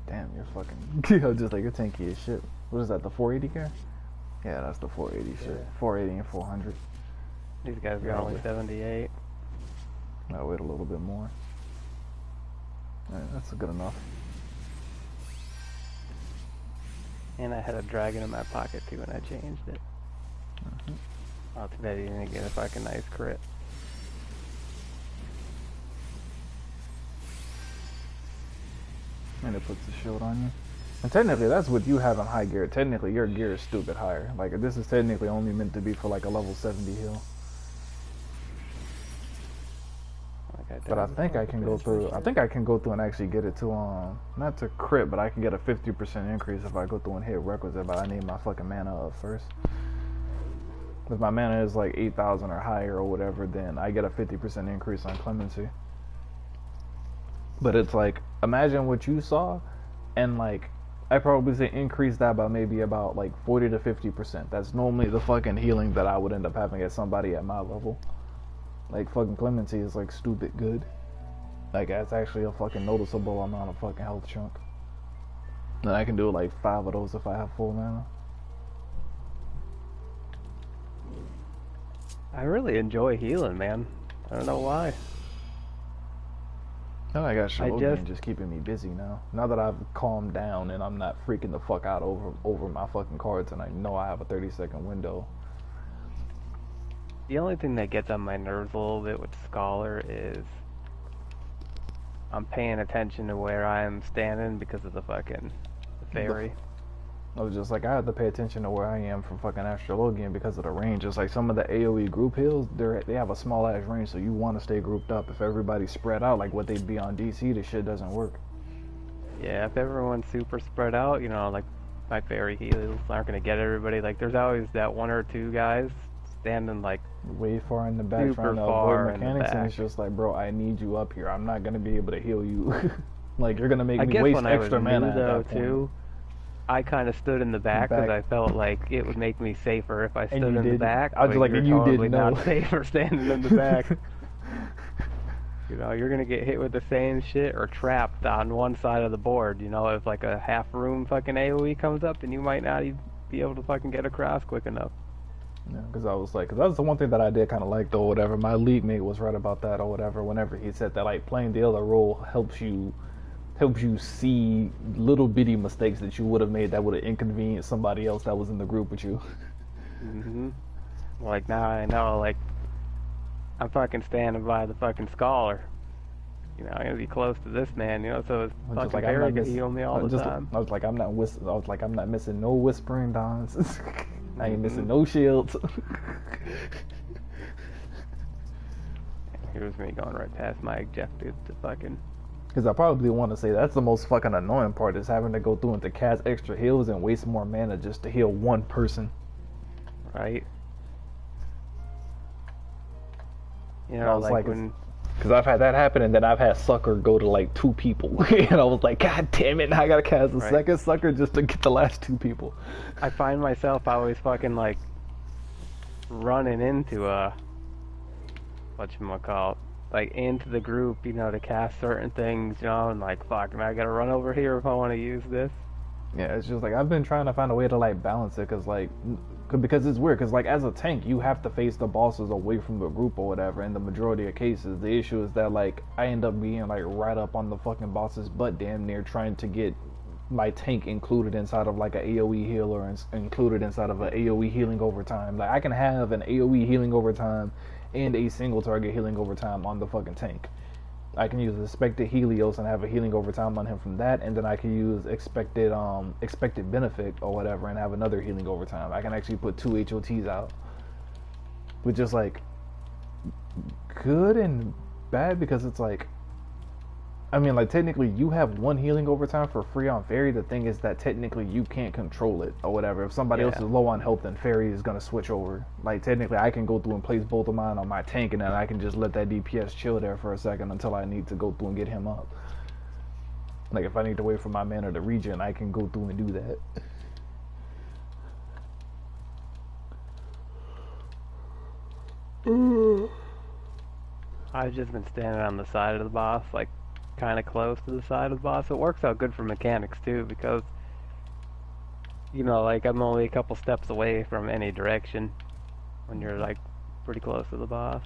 Damn, you're fucking. I was just like, you're tanky as shit. What is that? The 480 guy? Yeah, that's the 480 shit. 480 and 400. These guys got only 78. I'll wait a little bit more. Alright, that's good enough. And I had a dragon in my pocket too, and I changed it. Oh, too bad he didn't get a fucking nice crit. And it puts the shield on you. And technically, that's with you having high gear. Technically, your gear is stupid higher. Like, this is technically only meant to be for like a level 70 heal. But I think I can go through. I think I can go through and actually get it to not to crit, but I can get a 50% increase if I go through and hit requisite. But I need my fucking mana up first. If my mana is like 8,000 or higher or whatever, then I get a 50% increase on clemency. But it's like, imagine what you saw, and like, I probably say increase that by maybe about like 40 to 50%. That's normally the fucking healing that I would end up having at somebody at my level. Like, fucking clemency is like stupid good. Like, that's actually a fucking noticeable amount of fucking health chunk. And I can do like 5 of those if I have full mana. I really enjoy healing, man. I don't know why. Now I got Astrologian just keeping me busy now. Now that I've calmed down and I'm not freaking the fuck out over my fucking cards, and I know I have a 30-second window. The only thing that gets on my nerves a little bit with Scholar is I'm paying attention to where I am standing because of the fucking fairy. I was just like, I have to pay attention to where I am from fucking Astrologian because of the range. It's like some of the AoE group heals, they have a small ass range, so you want to stay grouped up. If everybody's spread out like what they'd be on DC, this shit doesn't work. Yeah, if everyone's super spread out, you know, like my fairy heals aren't gonna get everybody. Like there's always that one or two guys standing like way far in the back trying to avoid mechanics, and it's just like, bro, I need you up here. I'm not gonna be able to heal you. Like you're gonna make me waste extra mana though too. I kind of stood in the back because I felt like it would make me safer if I stood in the back. I was like, you totally didn't know. Not safer standing in the back. You know, you're gonna get hit with the same shit or trapped on one side of the board. You know, if like a half room fucking AOE comes up, then you might not even be able to fucking get across quick enough. Yeah, because I was like, because that was the one thing that I did kind of like, though, whatever. My league mate was right about that, or whatever. Whenever he said that, like, playing the other role helps you see little bitty mistakes that you would have made that would have inconvenienced somebody else that was in the group with you. Mhm. Like now I know, like I'm fucking standing by the fucking Scholar. You know, I'm gonna be close to this man. You know, so it's fucking like, very can heal me all the time. I was like, I'm not missing no whispering dons. I ain't missing no shields. Here's me going right past my objective to fucking. Because I probably want to say that's the most fucking annoying part, is having to go through and to cast extra heals and waste more mana just to heal one person. Right. You know, like when. Because I've had that happen, and then I've had Sucker go to like 2 people. And I was like, God damn it, now I gotta cast a second Sucker just to get the last 2 people. I find myself always fucking like running into whatchamacallit, like into the group, you know, to cast certain things, you know, and like, fuck, I gotta run over here if I want to use this. Yeah, it's just like, I've been trying to find a way to like balance it, because it's weird, because like as a tank, you have to face the bosses away from the group or whatever. In the majority of cases, the issue is that like I end up being like right up on the fucking boss's butt, damn near, trying to get my tank included inside of like a AoE healer and included inside of a AoE healing over time. Like I can have an AoE healing over time and a single target healing over time on the fucking tank. I can use expected Helios and have a healing over time on him from that, and then I can use expected benefit or whatever and have another healing over time. I can actually put 2 HOTs out, which is like good and bad, because it's like, I mean, like technically you have 1 healing over time for free on Fairy. The thing is that technically you can't control it or whatever. If somebody else is low on health, then Fairy is gonna switch over. Like technically I can go through and place both of mine on my tank, and then I can just let that DPS chill there for a second until I need to go through and get him up. Like if I need to wait for my mana to regen, I can go through and do that. I've just been standing on the side of the boss, like kind of close to the side of the boss. It works out good for mechanics too, because you know, like I'm only a couple steps away from any direction when you're like pretty close to the boss.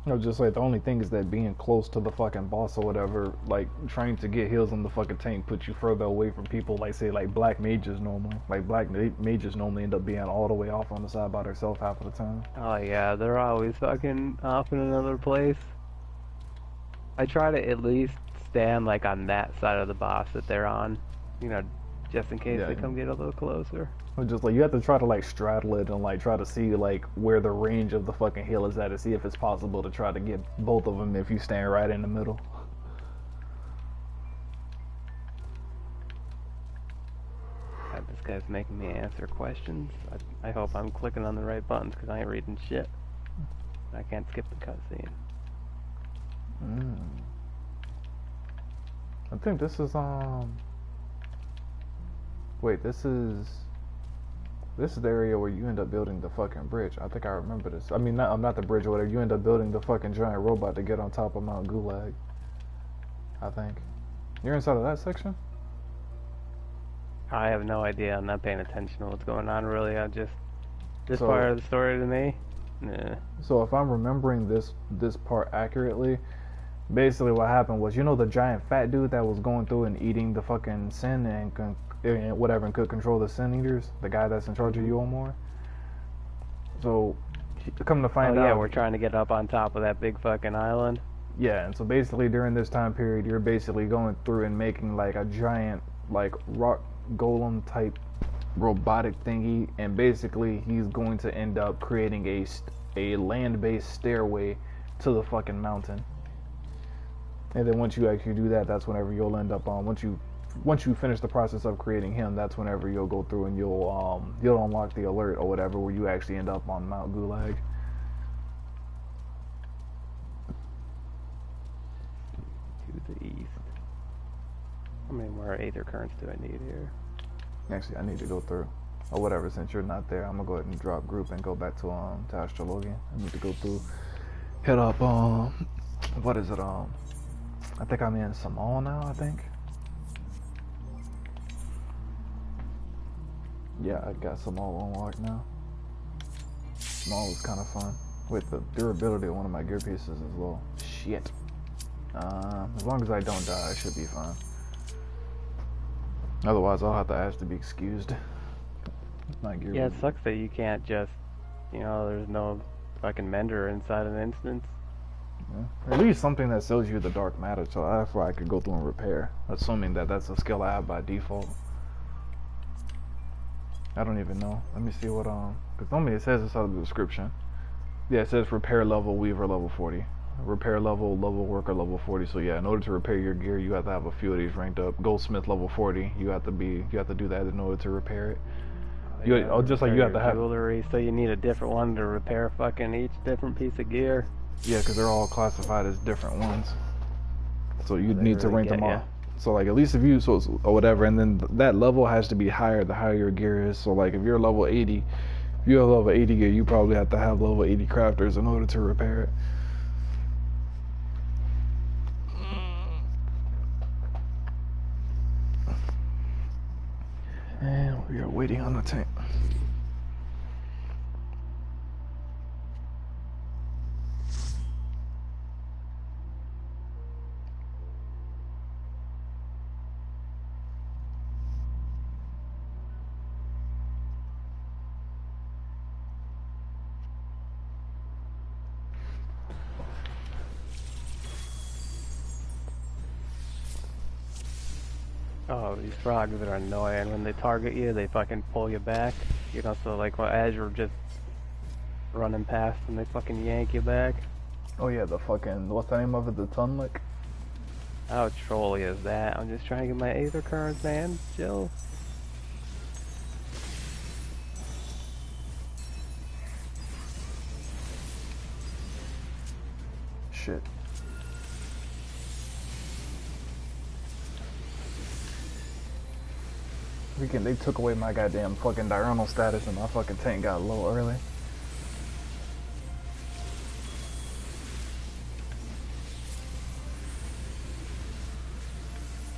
No, just like the only thing is that being close to the fucking boss or whatever, like trying to get heals on the fucking tank puts you further away from people. Like say like black mages normally, end up being all the way off on the side by themselves half of the time. Oh yeah, they're always fucking off in another place. I try to at least stand like on that side of the boss that they're on, you know, just in case they come get a little closer. Just like you have to try to like straddle it and like try to see like where the range of the fucking heal is at, to see if it's possible to try to get both of them if you stand right in the middle. God, this guy's making me answer questions. I hope I'm clicking on the right buttons, because I ain't reading shit. I can't skip the cutscene. I think this is wait, this is the area where you end up building the fucking bridge. I think I remember this. I mean, not the bridge or whatever. You end up building the fucking giant robot to get on top of Mount Gulag. I think. You're inside of that section? I have no idea. I'm not paying attention to what's going on really. I just this So- part of the story to me. Nah. So if I'm remembering this part accurately, basically what happened was, you know, the giant fat dude that was going through and eating the fucking sin and whatever and could control the sin eaters, the guy that's in charge of you more. So come to find Oh out, yeah, we're trying to get up on top of that big fucking island. yeah, and so basically during this time period, you're basically going through and making like a giant like rock golem type robotic thingy, and basically he's going to end up creating a land-based stairway to the fucking mountain. And then once you actually do that, that's whenever you'll end up on once you finish the process of creating him, that's whenever you'll go through and you'll unlock the alert or whatever, where you actually end up on Mount Gulag. To the east. How many more aether currents do I need here? Actually, I need to go through or whatever. Since you're not there, I'm gonna go ahead and drop group and go back to Astrologian. I need to go through, hit up what is it I think I'm in Samal now. I think. Yeah, I got Samal unlocked now. Samal was kind of fun with the durability of one of my gear pieces as well. Shit. As long as I don't die, I should be fine. Otherwise, I'll have to ask to be excused. My gear. Yeah, it sucks that you can't just, there's no fucking mender inside an instance. Yeah. Or at least something that sells you the dark matter, so therefore I could go through and repair, assuming that that's a skill I have by default. I don't even know. Let me see what because normally it says inside of the description. Yeah, it says repair level weaver level 40, repair level worker level 40. So yeah, in order to repair your gear, you have to have a few of these ranked up. Goldsmith level 40. You have to do that in order to repair it. Just like you have to have jewelry, so you need a different one to repair fucking each different piece of gear. Yeah, because they're all classified as different ones. So you need to rank them all. So like at least if you or whatever, and then that level has to be higher the higher your gear is. So like if you're level 80, if you have level 80 gear, you probably have to have level 80 crafters in order to repair it. And we are waiting on the tank. Oh, these frogs are annoying. When they target you, they fucking pull you back. So like as you're just running past them, they fucking yank you back. Oh yeah, the fucking, what's the name of it, the Tunlick? How trolly is that? I'm just trying to get my aether currents, man. Chill. Shit. They took away my goddamn fucking diurnal status and my fucking tank got low early.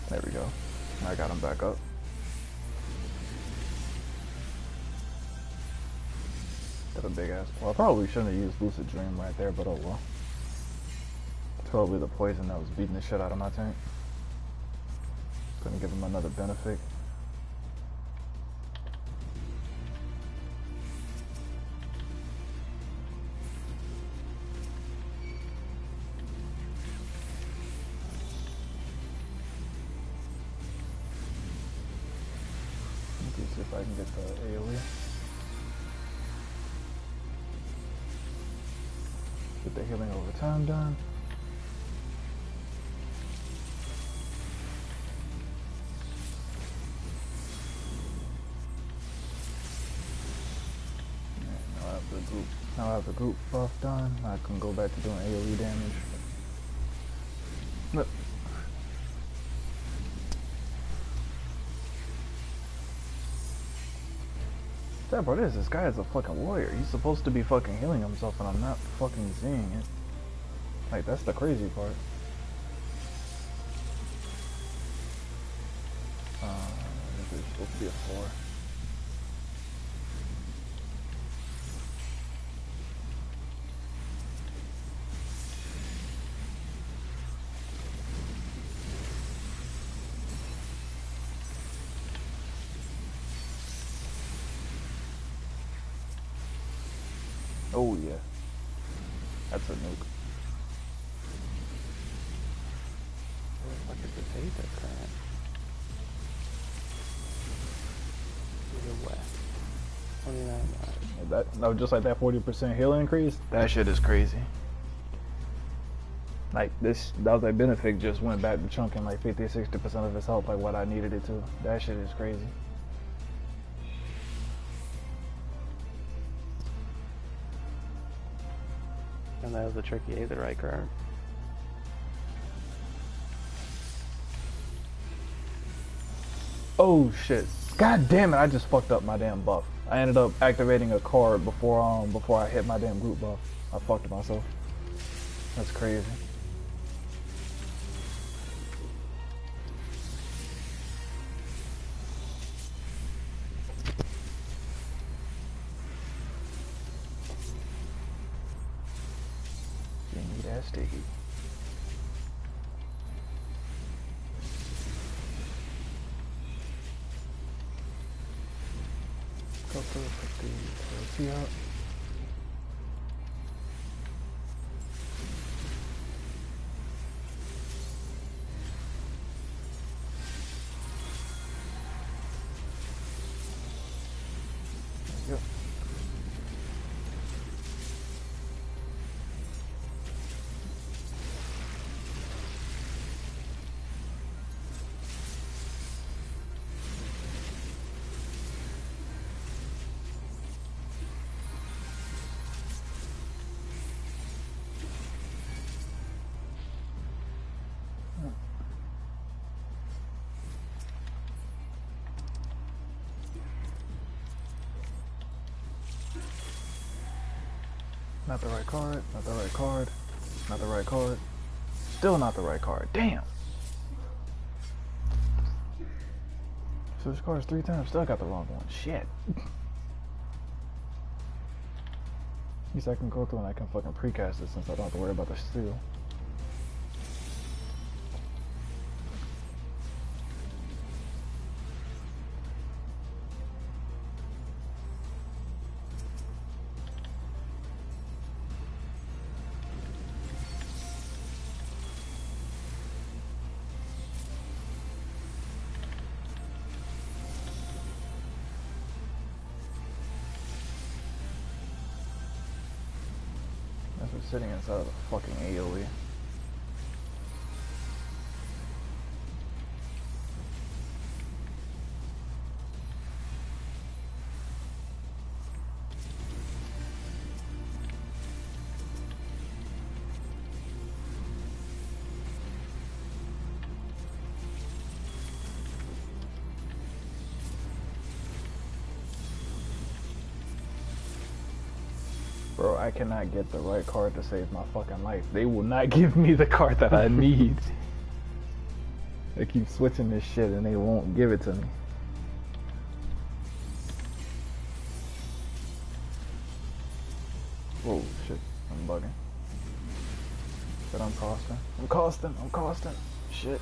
There we go. I got him back up. Got a big ass. Well, I probably shouldn't have used Lucid Dream right there, but oh well. Probably the poison that was beating the shit out of my tank. Couldn't give him another benefit. See if I can get the AoE. Get the healing over time done. Now I have the group buff done. I can go back to doing AoE damage. Look. Sad part is, this guy is a fucking warrior. He's supposed to be fucking healing himself, and I'm not fucking seeing it. Like, that's the crazy part. supposed to be a 4. Oh yeah, that's a nuke. Where the fuck is this Aether current? To the west. 29 miles. That no, just like that 40% heal increase. That shit is crazy. Like this, that was like benefit just went back to chunking like 50-60% of its health, like what I needed it to. That shit is crazy. And that was a tricky Aetherite current. Oh shit! God damn it! I just fucked up my damn buff. I ended up activating a card before I hit my damn group buff. I fucked myself. That's crazy. You need that sticky. Go through, put the TLC out. There you go. Not the right card, not the right card, not the right card. Still not the right card. Damn. Switch cards 3 times, still got the wrong one. Shit. At least I can go through and I can fucking precast it since I don't have to worry about the steal. That's what's sitting inside of the fucking AoE. Bro, I cannot get the right card to save my fucking life. They will not give me the card that I need. They keep switching this shit and they won't give it to me. Whoa, shit. I'm bugging. But I'm costing. I'm costing. I'm costing. Shit.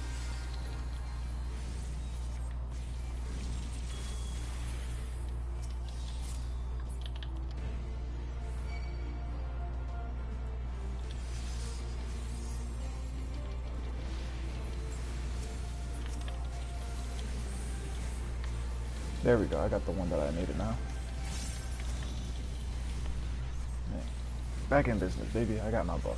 There we go, I got the one that I needed now. Yeah. Back in business, baby, I got my buff.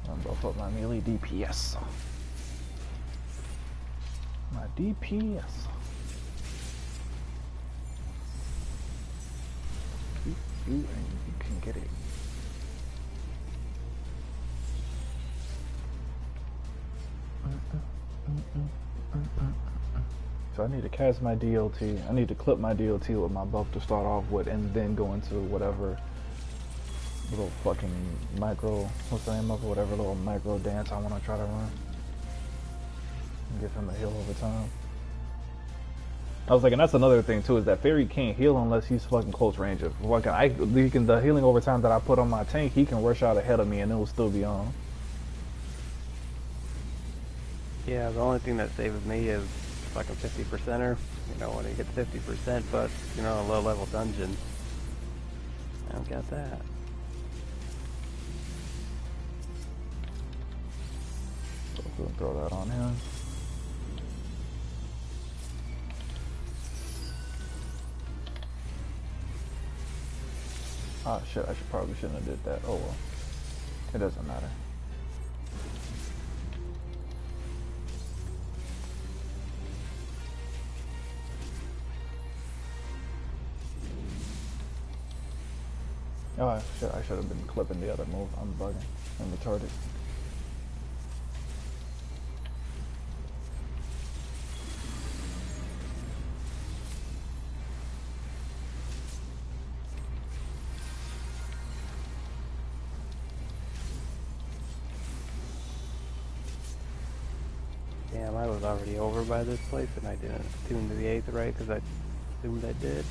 I'm buff up my melee DPS. My DPS. You and you can get it. So I need to cast my DLT. I need to clip my DLT with my buff to start off with, and then go into whatever little fucking micro, what's the name of it? Whatever little micro dance I want to try to run. And give him a heal over time. I was like, and that's another thing too, is that Fairy can't heal unless he's fucking close range. If fucking the healing over time that I put on my tank, he can rush out ahead of me and it will still be on. Yeah, the only thing that saves me is fucking 50%er. You know, when he hits 50%, but you know, a low level dungeon. I don't got that. So we'll throw that on him. Oh shit, I probably shouldn't have did that. Oh well. It doesn't matter. Oh shit, I should have been clipping the other move. I'm bugging. I'm retarded. Damn, I was already over by this place and I didn't tune to the 8th right because I assumed I did.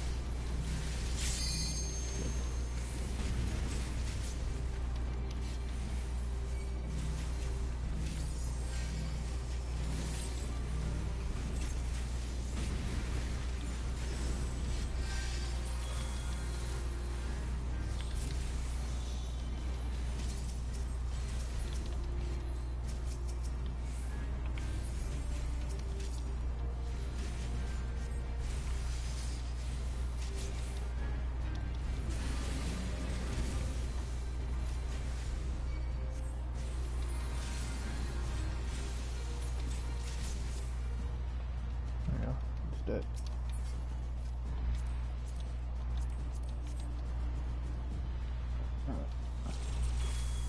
Dead.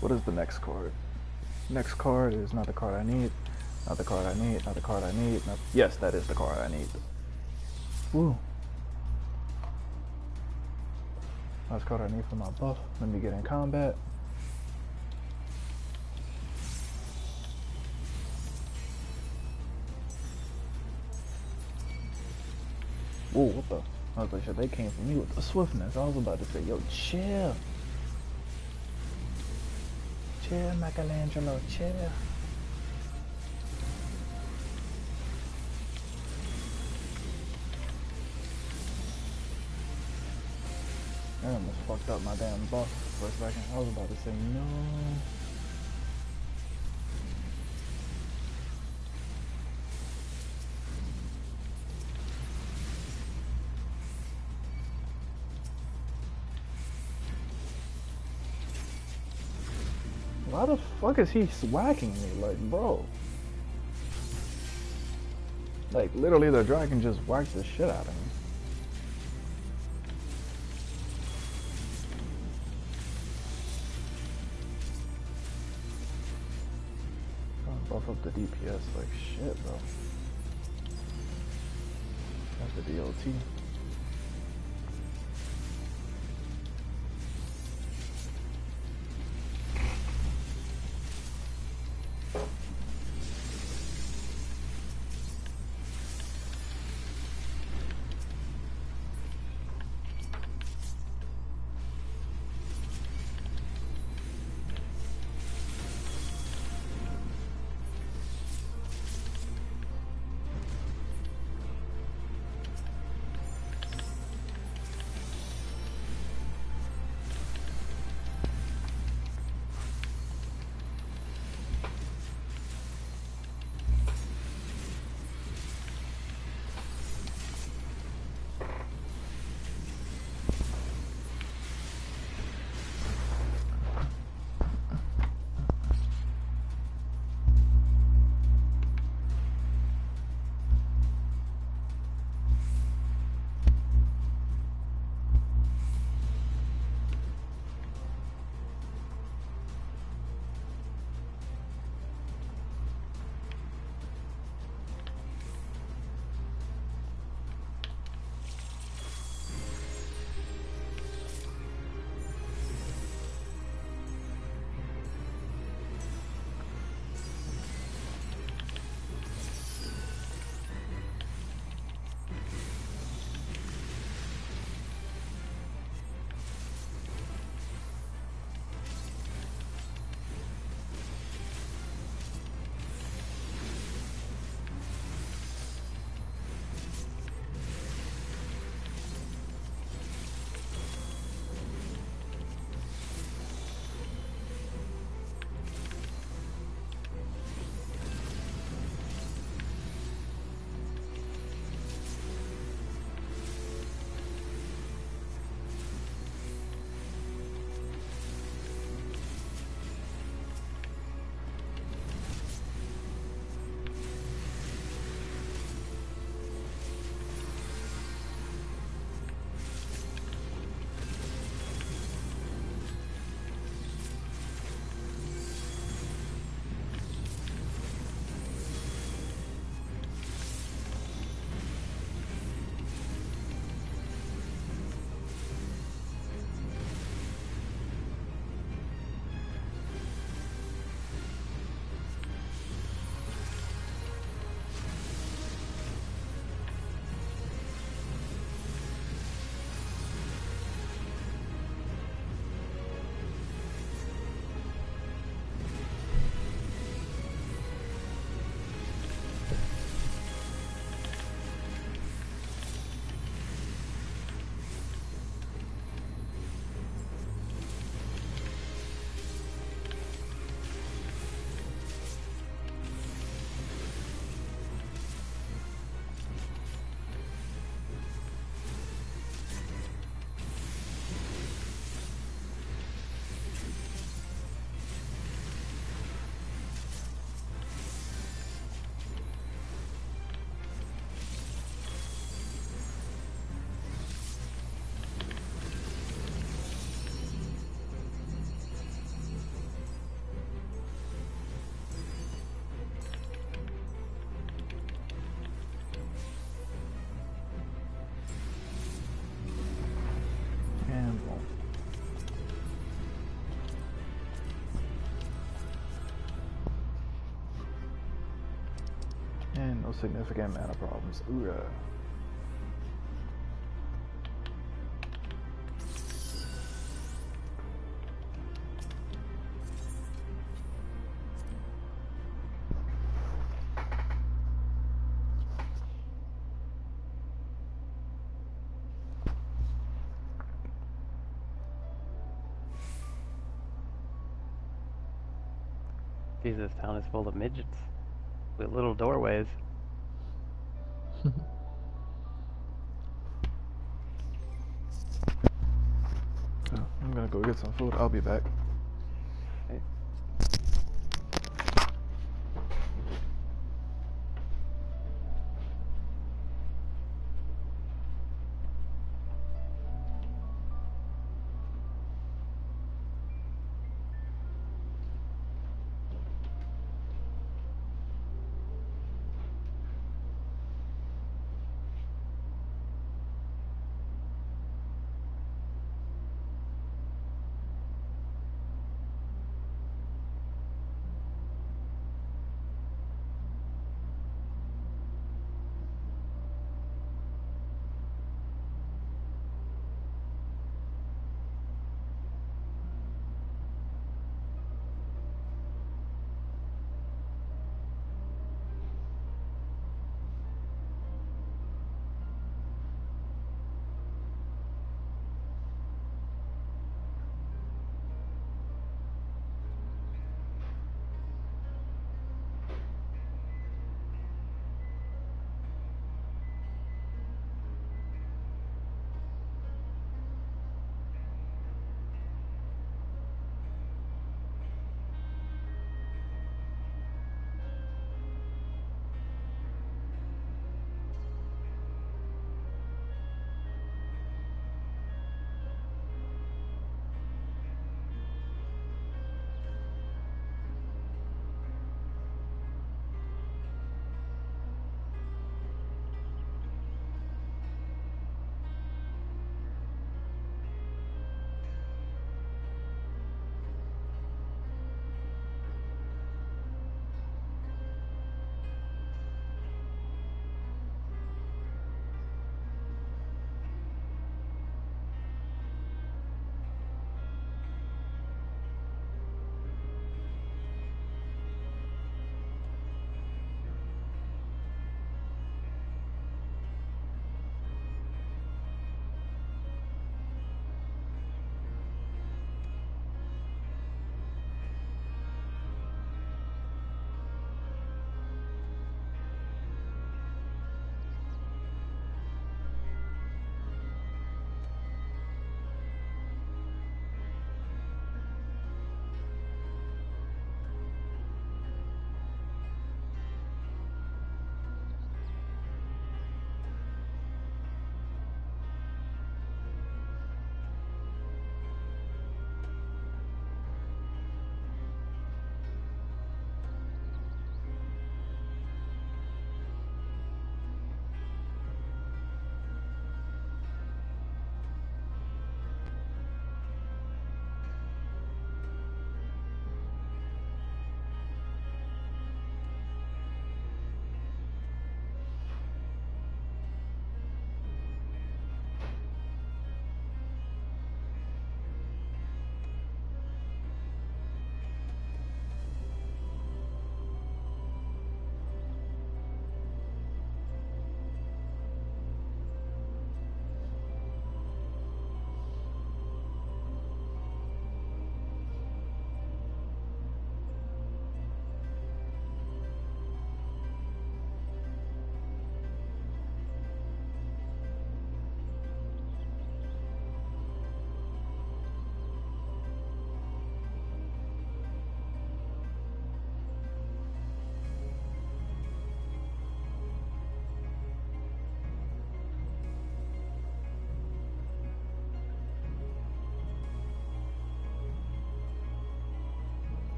What is the next card? Next card is not the card I need. Not the card I need. Not the card I need. Not... Yes, that is the card I need. Woo. Last card I need for my buff. Let me get in combat. Whoa, what the? I was like, shit, they came for me with the swiftness. I was about to say, yo, chill. Chill, Michelangelo, chill. I almost fucked up my damn buff for a second. I was about to say, no. Why the fuck is he whacking me? Like, bro. Like, literally the dragon just whacked the shit out of me. Buff up the DPS like shit, bro. That's the DLT. significant mana problems. Ooh. Jesus, town is full of midgets with little doorways. I'm gonna go get some food. I'll be back. Okay.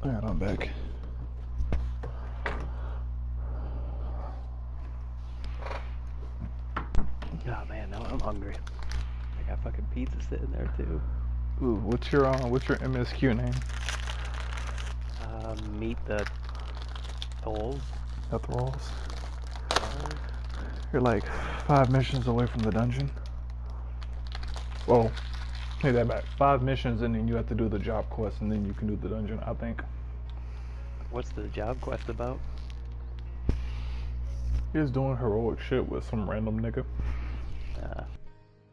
Alright, I'm back. Oh man, now I'm hungry. I got fucking pizza sitting there too. Ooh, what's your MSQ name? Meet the tolls. At the Rolls. You're like 5 missions away from the dungeon. Well, take that back. 5 missions and then you have to do the job quest and then you can do the dungeon, I think. What's the job quest about? He's doing heroic shit with some random nigga.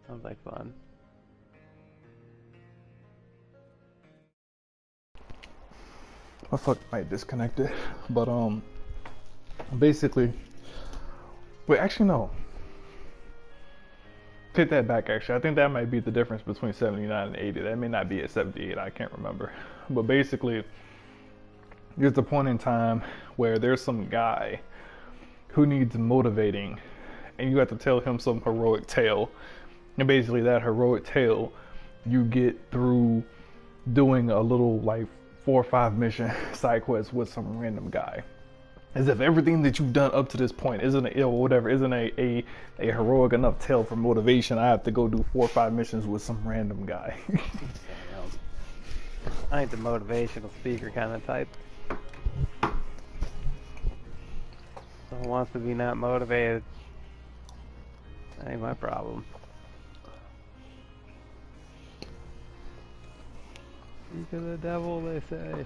Sounds like fun. My fuck might disconnect it. But basically, wait, actually no. Take that back actually. I think that might be the difference between 79 and 80. That may not be at 78, I can't remember. But basically, there's the point in time where there's some guy who needs motivating and you have to tell him some heroic tale. And basically that heroic tale you get through doing a little like 4 or 5 mission side quests with some random guy. As if everything that you've done up to this point isn't a heroic enough tale for motivation. I have to go do 4 or 5 missions with some random guy. I ain't the motivational speaker kind of type. Someone wants to be not motivated. That ain't my problem. Speak of the devil, they say.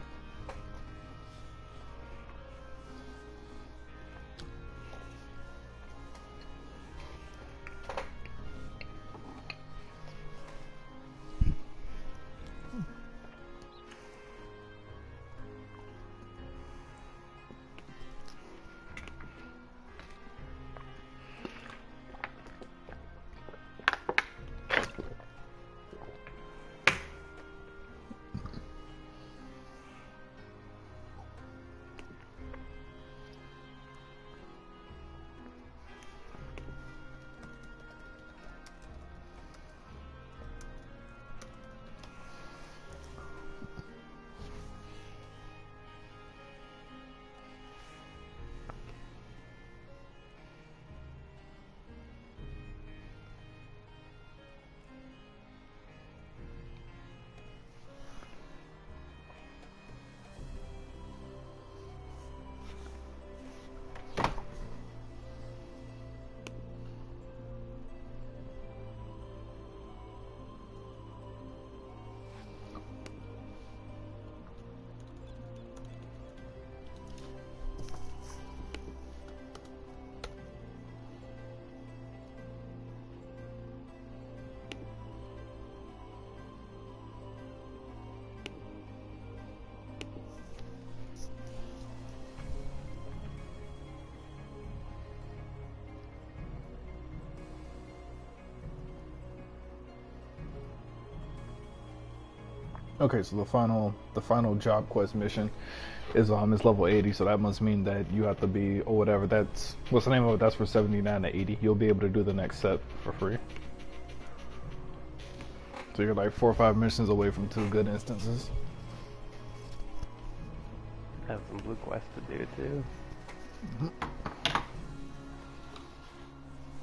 Okay, so the final job quest mission is level 80, so that must mean that you have to be or whatever. That's what's the name of it? That's for 79 to 80. You'll be able to do the next set for free. So you're like 4 or 5 missions away from 2 good instances. I have some blue quests to do too.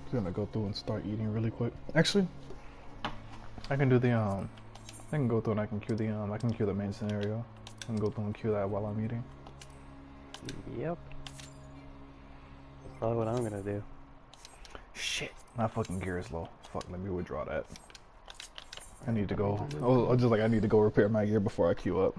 Just gonna go through and start eating really quick. Actually, I can do the I can go through and I can queue the main scenario. I can go through and queue that while I'm eating. Yep. That's probably what I'm gonna do. Shit, my fucking gear is low. Fuck, let me withdraw that. I need to go. Oh, just like I need to go repair my gear before I queue up.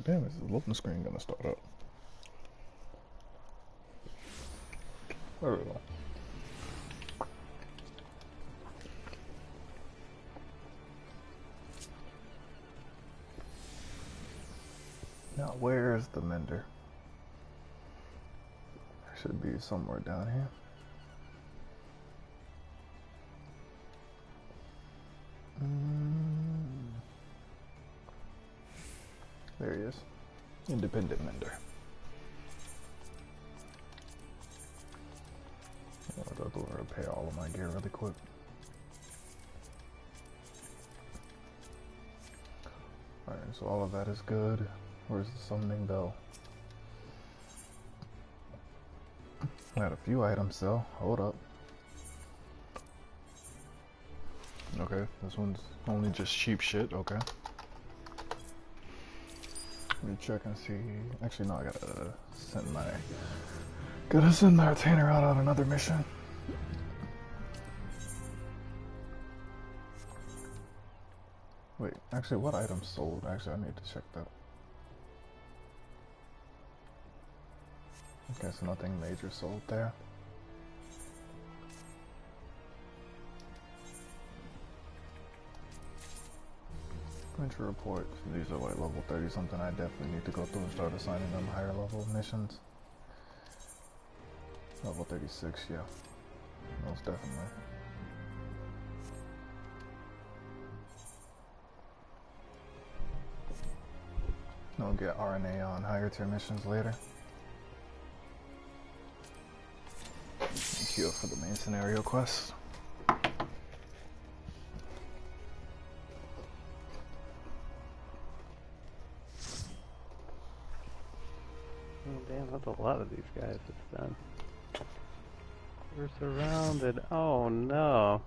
God damn, is the loading screen gonna start up? There we go. Now, where's the mender? It should be somewhere down here. There he is. Independent mender. I'll go through and repair all of my gear really quick. Alright, so all of that is good. Where's the summoning bell? I had a few items though. Hold up. Okay, this one's only just cheap shit, okay. Let me check and see. Actually, no, I gotta send my retainer out on another mission. Wait, actually, what items sold? Actually, I need to check that. Okay, so nothing major sold there. Venture reports. These are like level 30 something. I definitely need to go through and start assigning them higher level missions. Level 36, yeah. Most definitely. I'll get RNA on higher tier missions later. Queue up for the main scenario quest. Oh, damn, that's a lot of these guys it's done. We're surrounded. Oh no.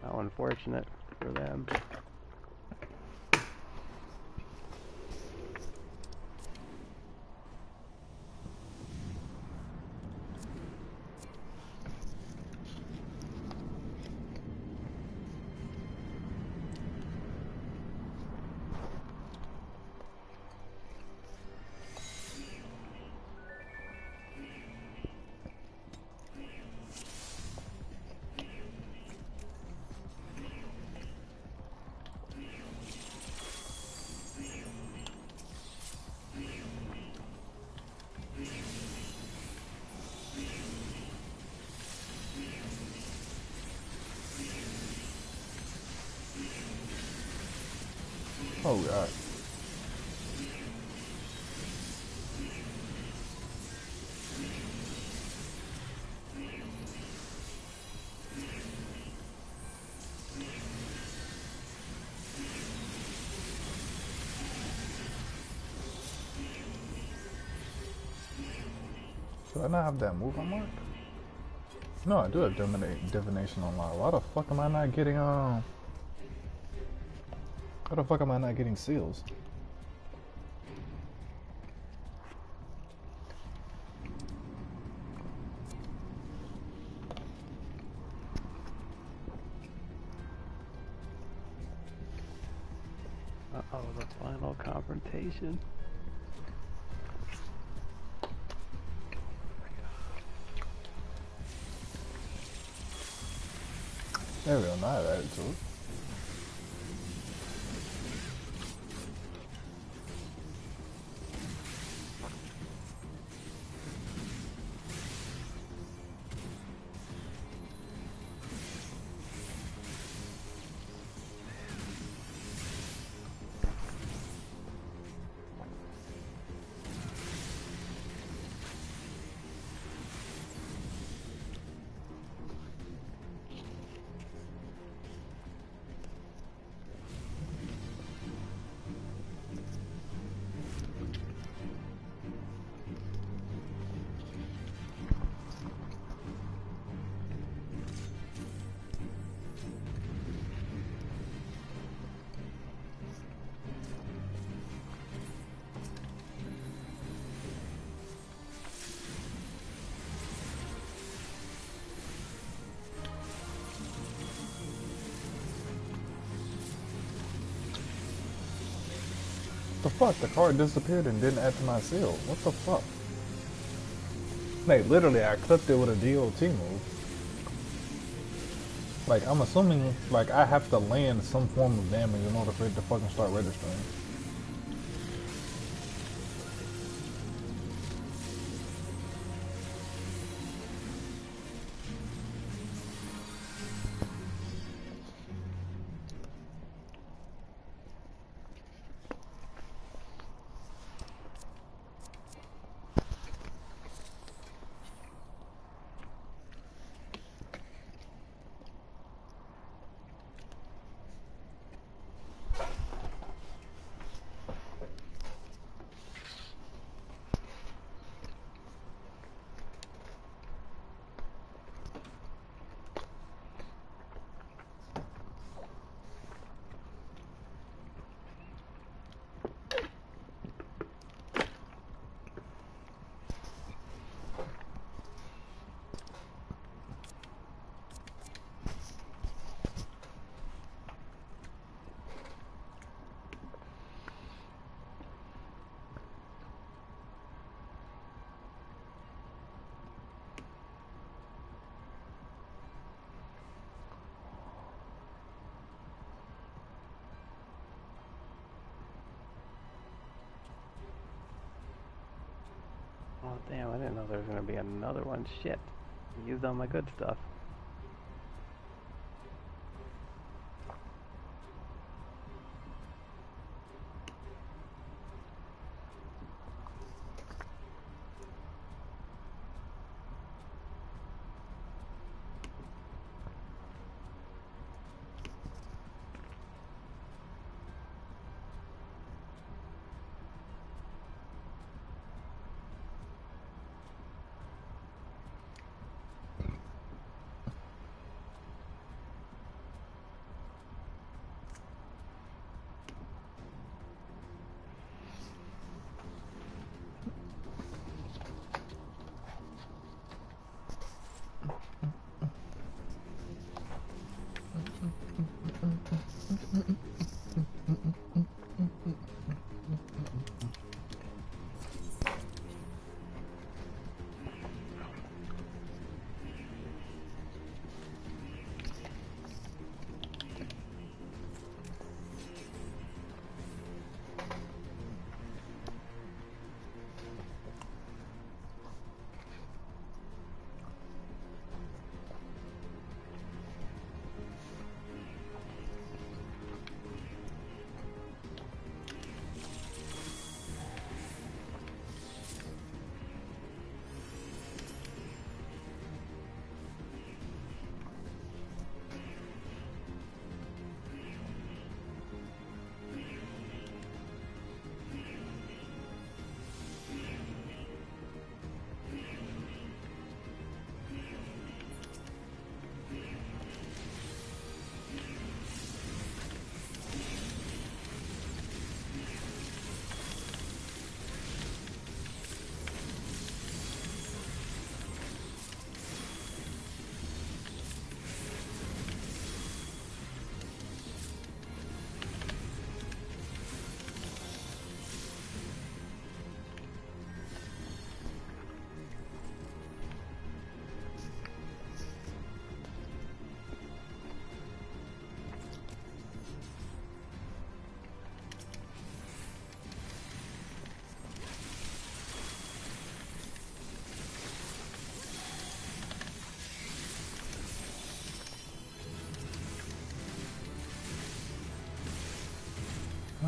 How unfortunate for them. Oh god. Do I not have that move unlocked? No, I do have divination unlocked. Why the fuck am I not getting Why the fuck am I not getting seals? Uh-oh, the final confrontation. There we go, now I have attitude. the fuck? The card disappeared and didn't add to my seal. What the fuck? Like, literally, I clipped it with a GOT move. Like, I'm assuming, like, I have to land some form of damage in order for it to fucking start registering. Oh, damn, I didn't know there was going to be another one. Shit. I used all my good stuff.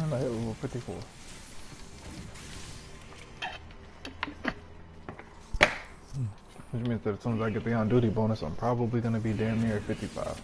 And I hit level 54. Which means that as soon as I get the on duty bonus, I'm probably going to be damn near 55.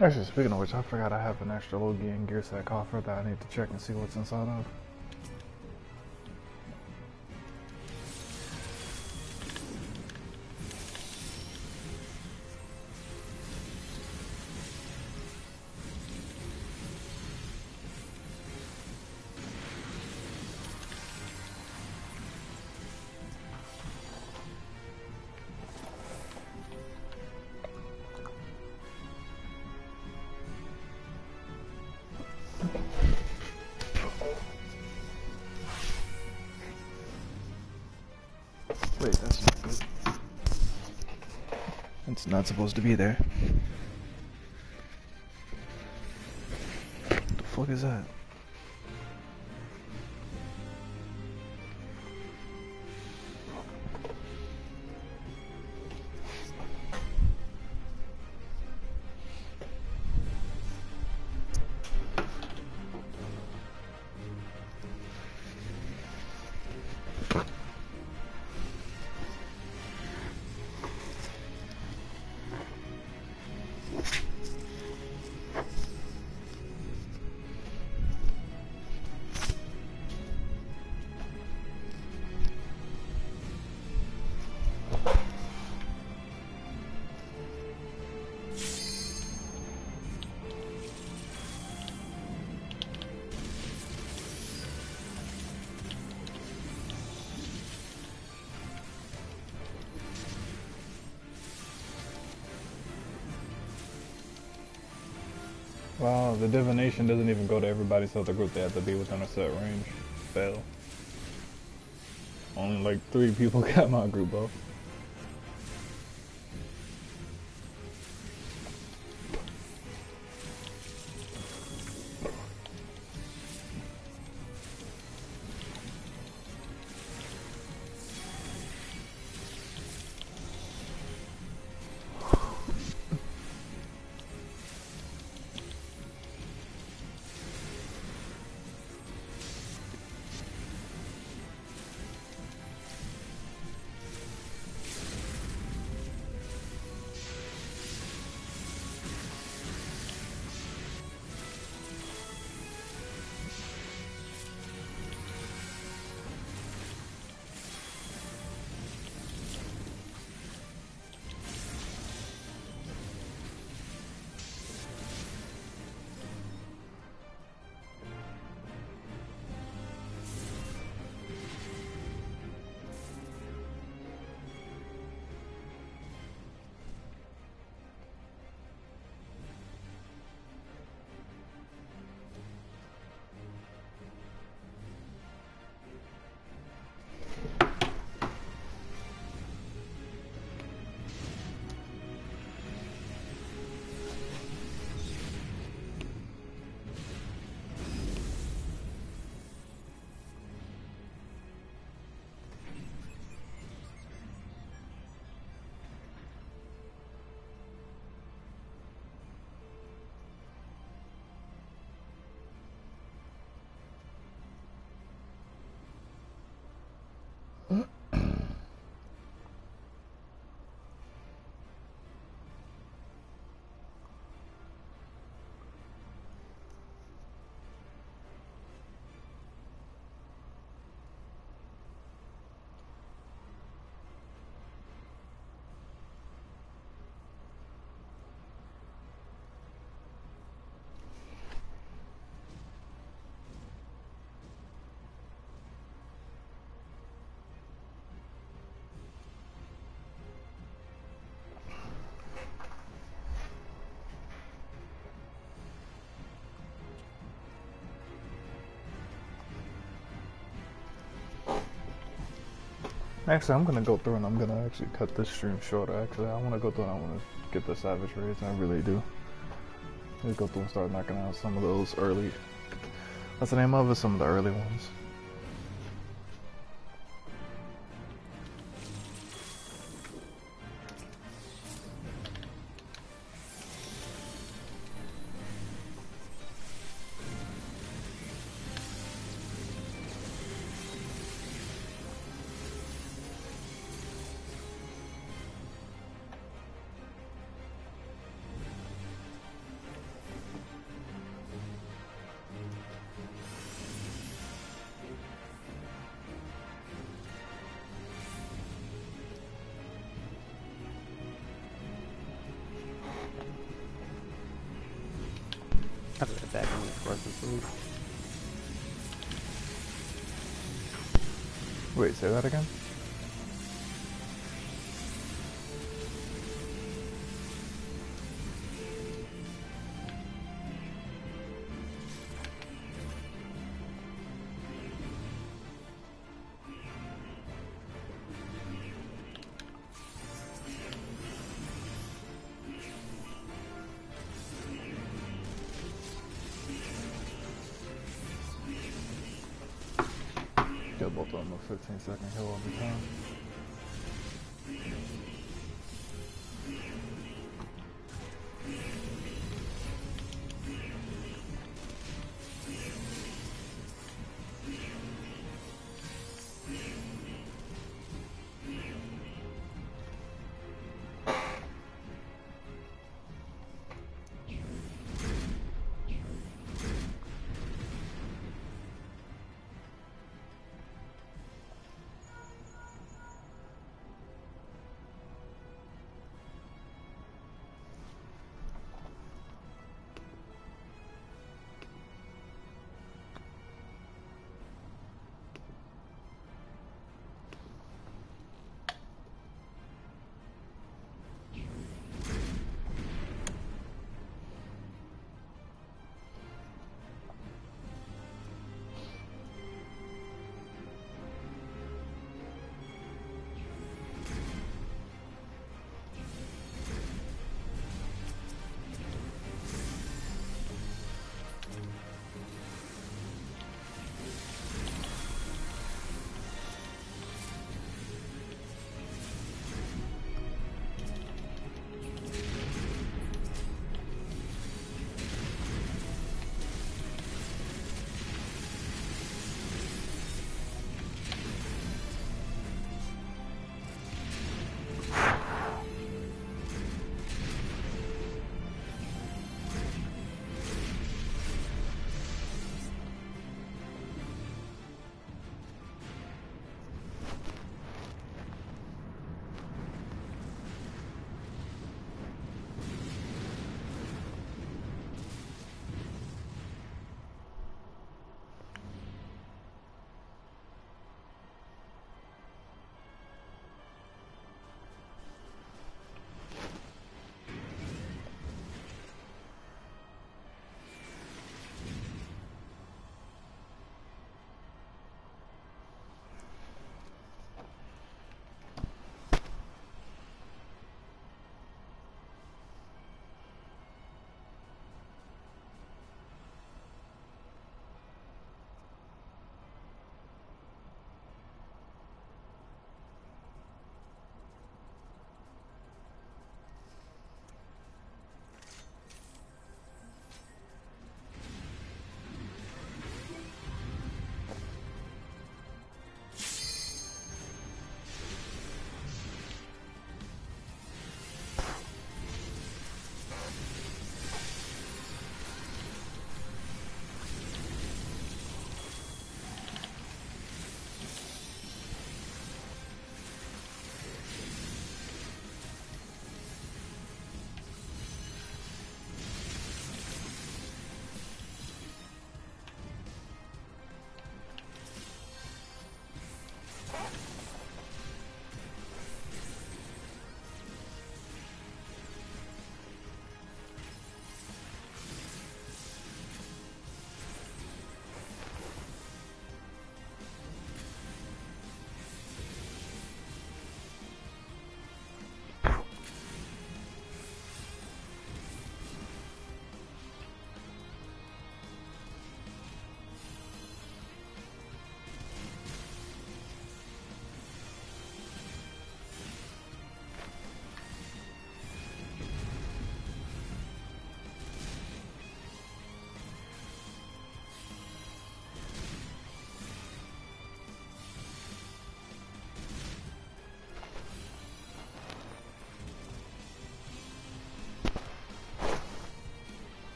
Actually, speaking of which, I forgot I have an Astrologian gear set coffer that I need to check and see what's inside of. Wait, that's not good. It's not supposed to be there. What the fuck is that? Wow, the divination doesn't even go to everybody, so the group they have to be within a set range. Fail. Only like 3 people got my group up. Actually, I'm gonna go through and I'm gonna actually cut this stream short. Actually, I want to go through and I want to get the Savage Raids. I really do. Let's go through and start knocking out some of those early. What's the name of it? Some of the early ones. I'll be right back on this course of food. Wait, say that again? Get both of them a 15-second heal every time.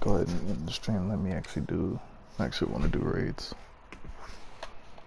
Go ahead and end the stream. Let me actually do. I actually want to do raids.